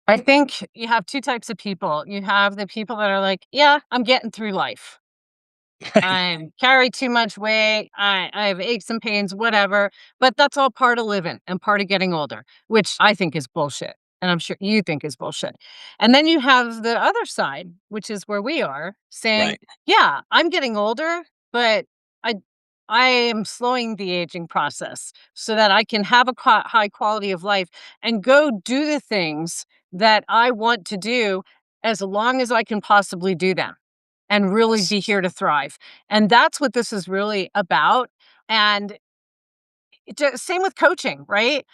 I think you have two types of people. You have the people that are like, yeah, I'm getting through life. I carry too much weight. I have aches and pains, whatever. But that's all part of living and part of getting older, which I think is bullshit. And I'm sure you think is bullshit. And then you have the other side, which is where we are saying, Right. yeah, I'm getting older, but I I am slowing the aging process so that I can have a high quality of life and go do the things that I want to do as long as I can possibly do them and really Yes. be here to thrive. And that's what this is really about. And same with coaching, right?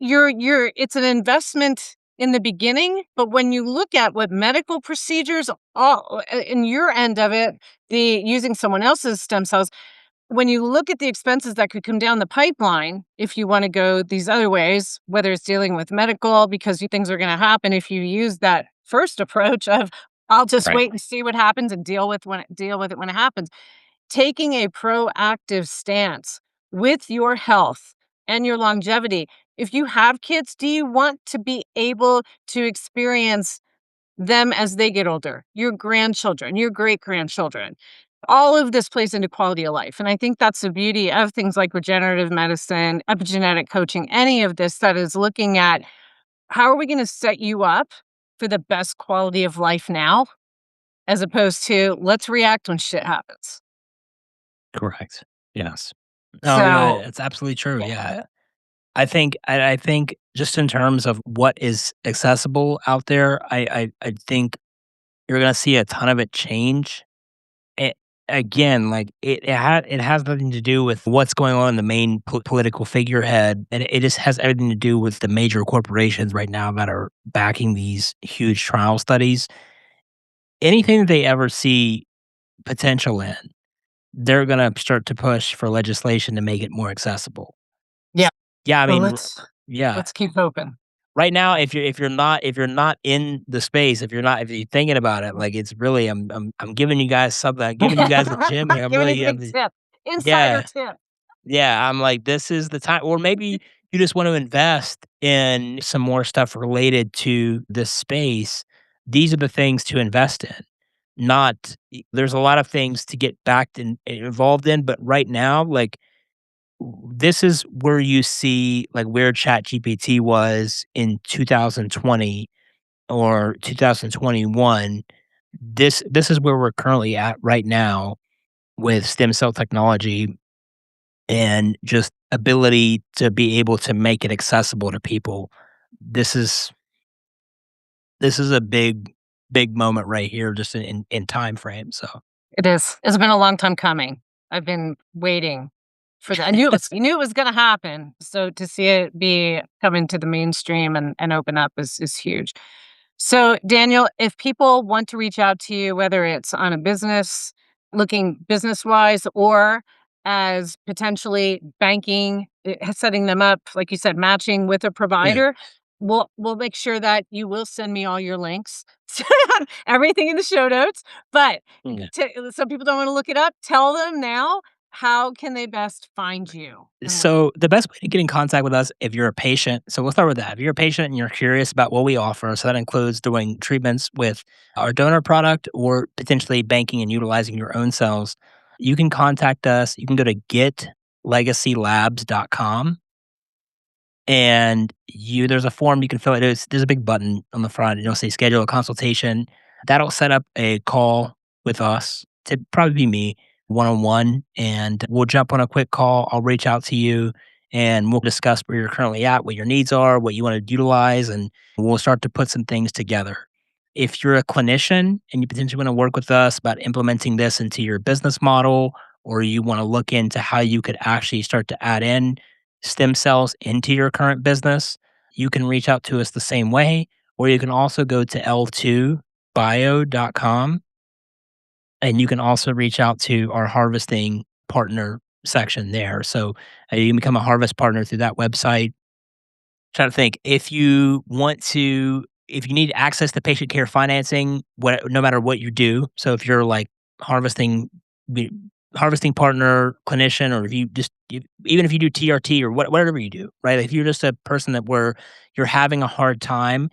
It's an investment in the beginning, but when you look at what medical procedures all in your end of it, the using someone else's stem cells, when you look at the expenses that could come down the pipeline, if you want to go these other ways, whether it's dealing with medical because things are going to happen if you use that first approach of I'll just Right. wait and see what happens and deal with it when it happens. Taking a proactive stance with your health and your longevity. If you have kids, do you want to be able to experience them as they get older, your grandchildren, your great grandchildren? All of this plays into quality of life. And I think that's the beauty of things like regenerative medicine, epigenetic coaching, any of this that is looking at how are we going to set you up for the best quality of life now, as opposed to let's react when shit happens. Correct. Yes. No, So, it's absolutely true. yeah. Yeah. I think just in terms of what is accessible out there, I think you're gonna see a ton of it change. It again, like it has nothing to do with what's going on in the main political figurehead, and it just has everything to do with the major corporations right now that are backing these huge trial studies. Anything that they ever see potential in, they're gonna start to push for legislation to make it more accessible. Yeah. Yeah, I Well, mean, yeah. let's keep hoping. Right now, if you're not in the space, if you're thinking about it, like, it's really I'm giving you guys something, I'm giving you guys a gem here, I'm Giving you really the big I'm tip, insider yeah, tip. yeah, I'm like, this is the time or maybe you just want to invest in some more stuff related to this space. These are the things to invest in, not there's a lot of things to get backed and involved in, but right now, like, this is where you see, like, where ChatGPT was in 2020 or 2021, this is where we're currently at right now with stem cell technology and just ability to be able to make it accessible to people. This is this is a big moment right here just in time frame, so It is. It's been a long time coming. I've been waiting for that. I knew it was gonna happen. So to see it be come into the mainstream and open up is huge. So Daniel, if people want to reach out to you, whether it's on a business looking business-wise or as potentially banking, setting them up, like you said, matching with a Yeah. provider, we'll make sure that you will send me all your links, everything in the show notes. But Yeah. some people don't want to look it up. Tell them now. How can they best find you and where? So the best way to get in contact with us if you're a patient, so we'll start with that. If you're a patient and you're curious about what we offer, so that includes doing treatments with our donor product or potentially banking and utilizing your own cells, you can contact us. You can go to getlegacylabs.com and there's a form you can fill out. There's a big button on the front. It'll say schedule a consultation. That'll set up a call with us to probably be me one on one, and we'll jump on a quick call. I'll reach out to you and we'll discuss where you're currently at, what your needs are, what you want to utilize, and we'll start to put some things together. If you're a clinician and you potentially want to work with us about implementing this into your business model, or you want to look into how you could actually start to add in stem cells into your current business, you can reach out to us the same way, or you can also go to l2bio.com and you can also reach out to our harvesting partner section there. So you can become a harvest partner through that website. Trying to think if you need access to patient care financing, no matter what you do. So if you're like harvesting the harvesting partner, clinician, or if you just even if you do TRT or whatever you do, right? If you're just a person that where you're having a hard time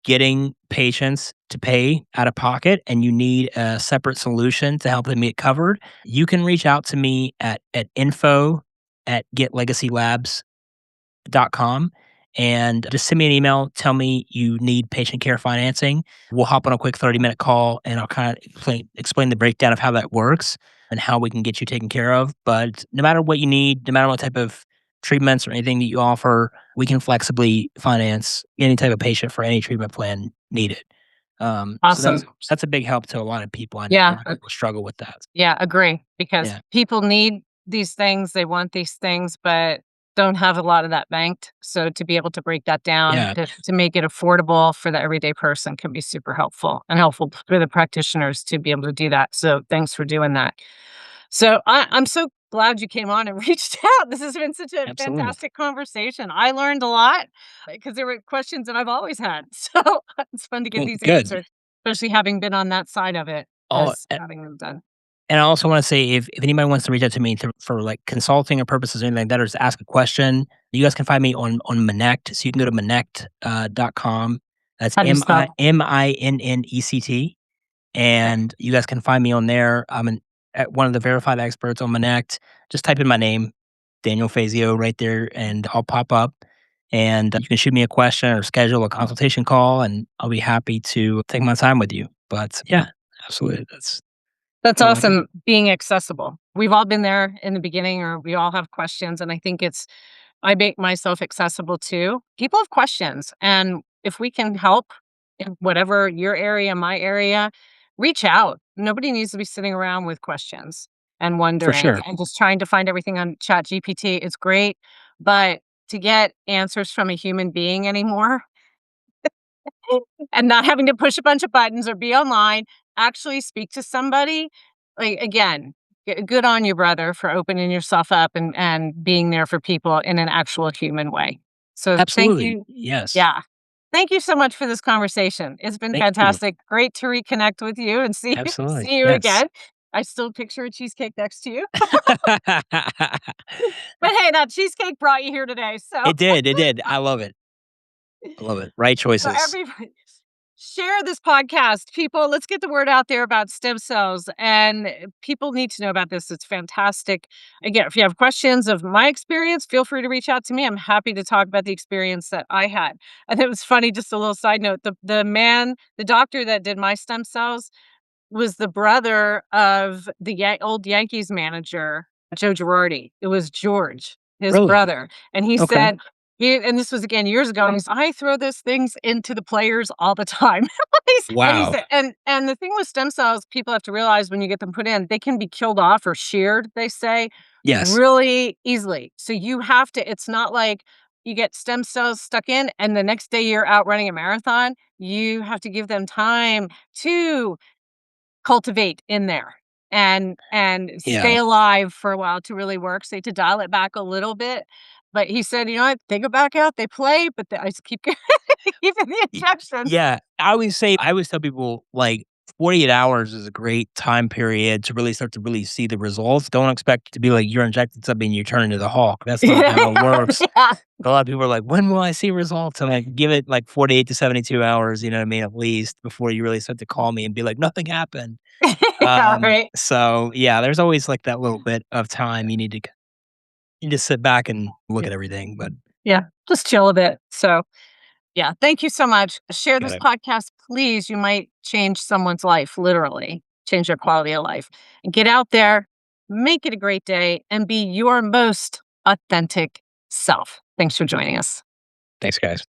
getting patients to pay out of pocket and you need a separate solution to help them get covered, you can reach out to me at info at getlegacylabs.com and just send me an email. Tell me you need patient care financing. We'll hop on a quick 30-minute call and I'll kind of explain the breakdown of how that works and how we can get you taken care of. But no matter what you need, no matter what type of treatments or anything that you offer, we can flexibly finance any type of patient for any treatment plan needed. So Awesome. that's a big help to a lot of people. I know a Yeah. lot of people struggle with that. Yeah, agree. Because Yeah. people need these things, they want these things, but don't have a lot of that banked. So to be able to break that down Yeah. to make it affordable for the everyday person can be super helpful and helpful for the practitioners to be able to do that. So thanks for doing that. So I'm so glad you came on and reached out. This has been such a Absolutely. fantastic conversation. I learned a lot because there were questions that I've always had. So it's fun to get these Good. answered, especially having been on that side of it Oh, as having them done. and I also wanna say if anybody wants to reach out to me for, like, consulting or purposes or anything like that, or just ask a question, you guys can find me on Minect. So you can go to Minect, .com. That's How do you spell? Minnect, Okay. and you guys can find me on there. I'm one of the verified experts on Minect. Just type in my name, Daniel Fazio, right there, and I'll pop up, and you can shoot me a question or schedule a consultation call, and I'll be happy to take my time with you. But, yeah, absolutely. That's That's all I can awesome, being accessible. We've all been there in the beginning, or we all have questions, and I think I make myself accessible too. People have questions, and if we can help in whatever your area, my area, reach out. Nobody needs to be sitting around with questions and for wondering sure. and just trying to find everything on ChatGPT. It's great, but to get answers from a human being anymore and not having to push a bunch of buttons or be online, actually speak to somebody. Like again, good on you, brother, for opening yourself up and being there for people in an actual human way. So thank Absolutely. you. Yes. Yeah. Thank you so much for this conversation. It's been Thank you. fantastic. Great to reconnect with you and see Absolutely. see you Yes. again. I still picture a cheesecake next to you. But hey, that cheesecake brought you here today. So It did. I love it. I love it. Right So choices. everybody share this podcast. People, let's get the word out there about stem cells and people need to know about this. It's fantastic. Again, if you have questions of my experience, feel free to reach out to me. I'm happy to talk about the experience that I had. And it was funny, just a little side note, the doctor that did my stem cells was the brother of the old Yankees manager, Joe Girardi. It was George, his Really? brother, and he Okay. said and this was again years ago, and he said, "I throw those things into the players all the time." He Wow. said and the thing with stem cells, people have to realize when you get them put in, they can be killed off or sheared, they say, Yes. really easily. So you have to it's not like you get stem cells stuck in and the next day you're out running a marathon. You have to give them time to cultivate in there and Yeah. stay alive for a while to really work. So to dial it back a little bit. But he said, you know what, they go back out, they play, but I just keep keeping the Y injections. yeah, I always tell people, like, 48 hours is a great time period to really start to really see the results. Don't expect it to be like you're injected something and you turn into the Hulk. That's not how it works. Yeah. A lot of people are like, "When will I see results?" I'm like, "Give it, like, 48 to 72 hours," you know what I mean, at least, before you really start to call me and be like, "Nothing happened." Yeah, right. So, yeah, there's always, like, that little bit of time you just sit back and look Yeah. at everything, but Yeah. Just chill a bit. So yeah, thank you so much. Share got this it. podcast, please. You might change someone's life, literally, change their quality of life. And get out there, make it a great day, and be your most authentic self. Thanks for joining us. Thanks, guys.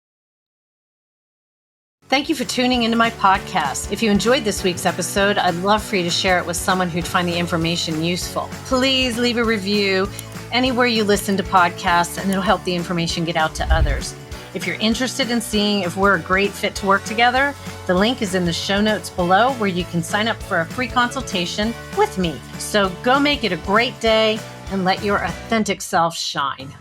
Thank you for tuning into my podcast. If you enjoyed this week's episode, I'd love for you to share it with someone who'd find the information useful. Please leave a review anywhere you listen to podcasts, and it'll help the information get out to others. If you're interested in seeing if we're a great fit to work together, the link is in the show notes below where you can sign up for a free consultation with me. So go make it a great day and let your authentic self shine.